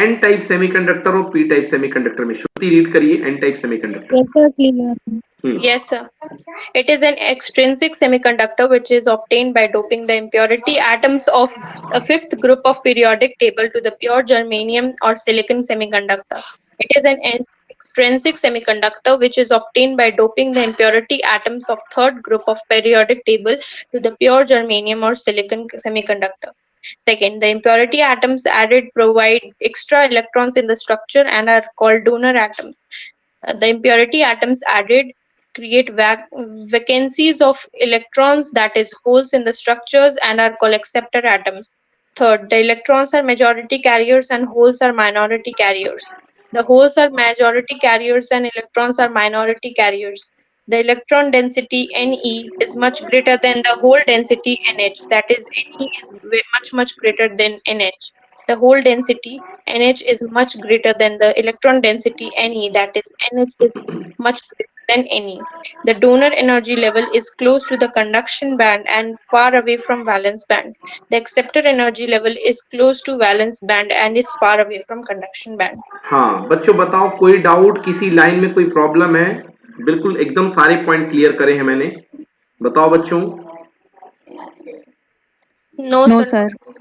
एन टाइप सेमीकंडक्टर और पी टाइप सेमीकंडक्टर में। श्रुति रीड करिए N type semiconductor. Yes sir clear. Yes, sir. It is an extrinsic semiconductor which is obtained by doping the impurity atoms of a fifth group of periodic table to the pure germanium or silicon semiconductor. It is an extrinsic semiconductor which is obtained by doping the impurity atoms of third group of periodic table to the pure germanium or silicon semiconductor. Second, the impurity atoms added provide extra electrons in the structure and are called donor atoms. The impurity atoms added create vacancies of electrons, that is holes in the structures, and are called acceptor atoms. Third, the electrons are majority carriers and holes are minority carriers. The holes are majority carriers and electrons are minority carriers. The electron density Ne is much greater than the hole density Nh, that is Ne is much greater than Nh. The hole density Nh is much greater than the electron density Ne, that is Nh is much greater than Ne. The donor energy level is close to the conduction band and far away from valence band. The acceptor energy level is close to valence band and is far away from conduction band. हाँ बच्चों बताओ कोई doubt, किसी line में कोई problem है? बिल्कुल एकदम सारे पॉइंट क्लियर करे हैं मैंने। बताओ बच्चों। No, no sir. सर।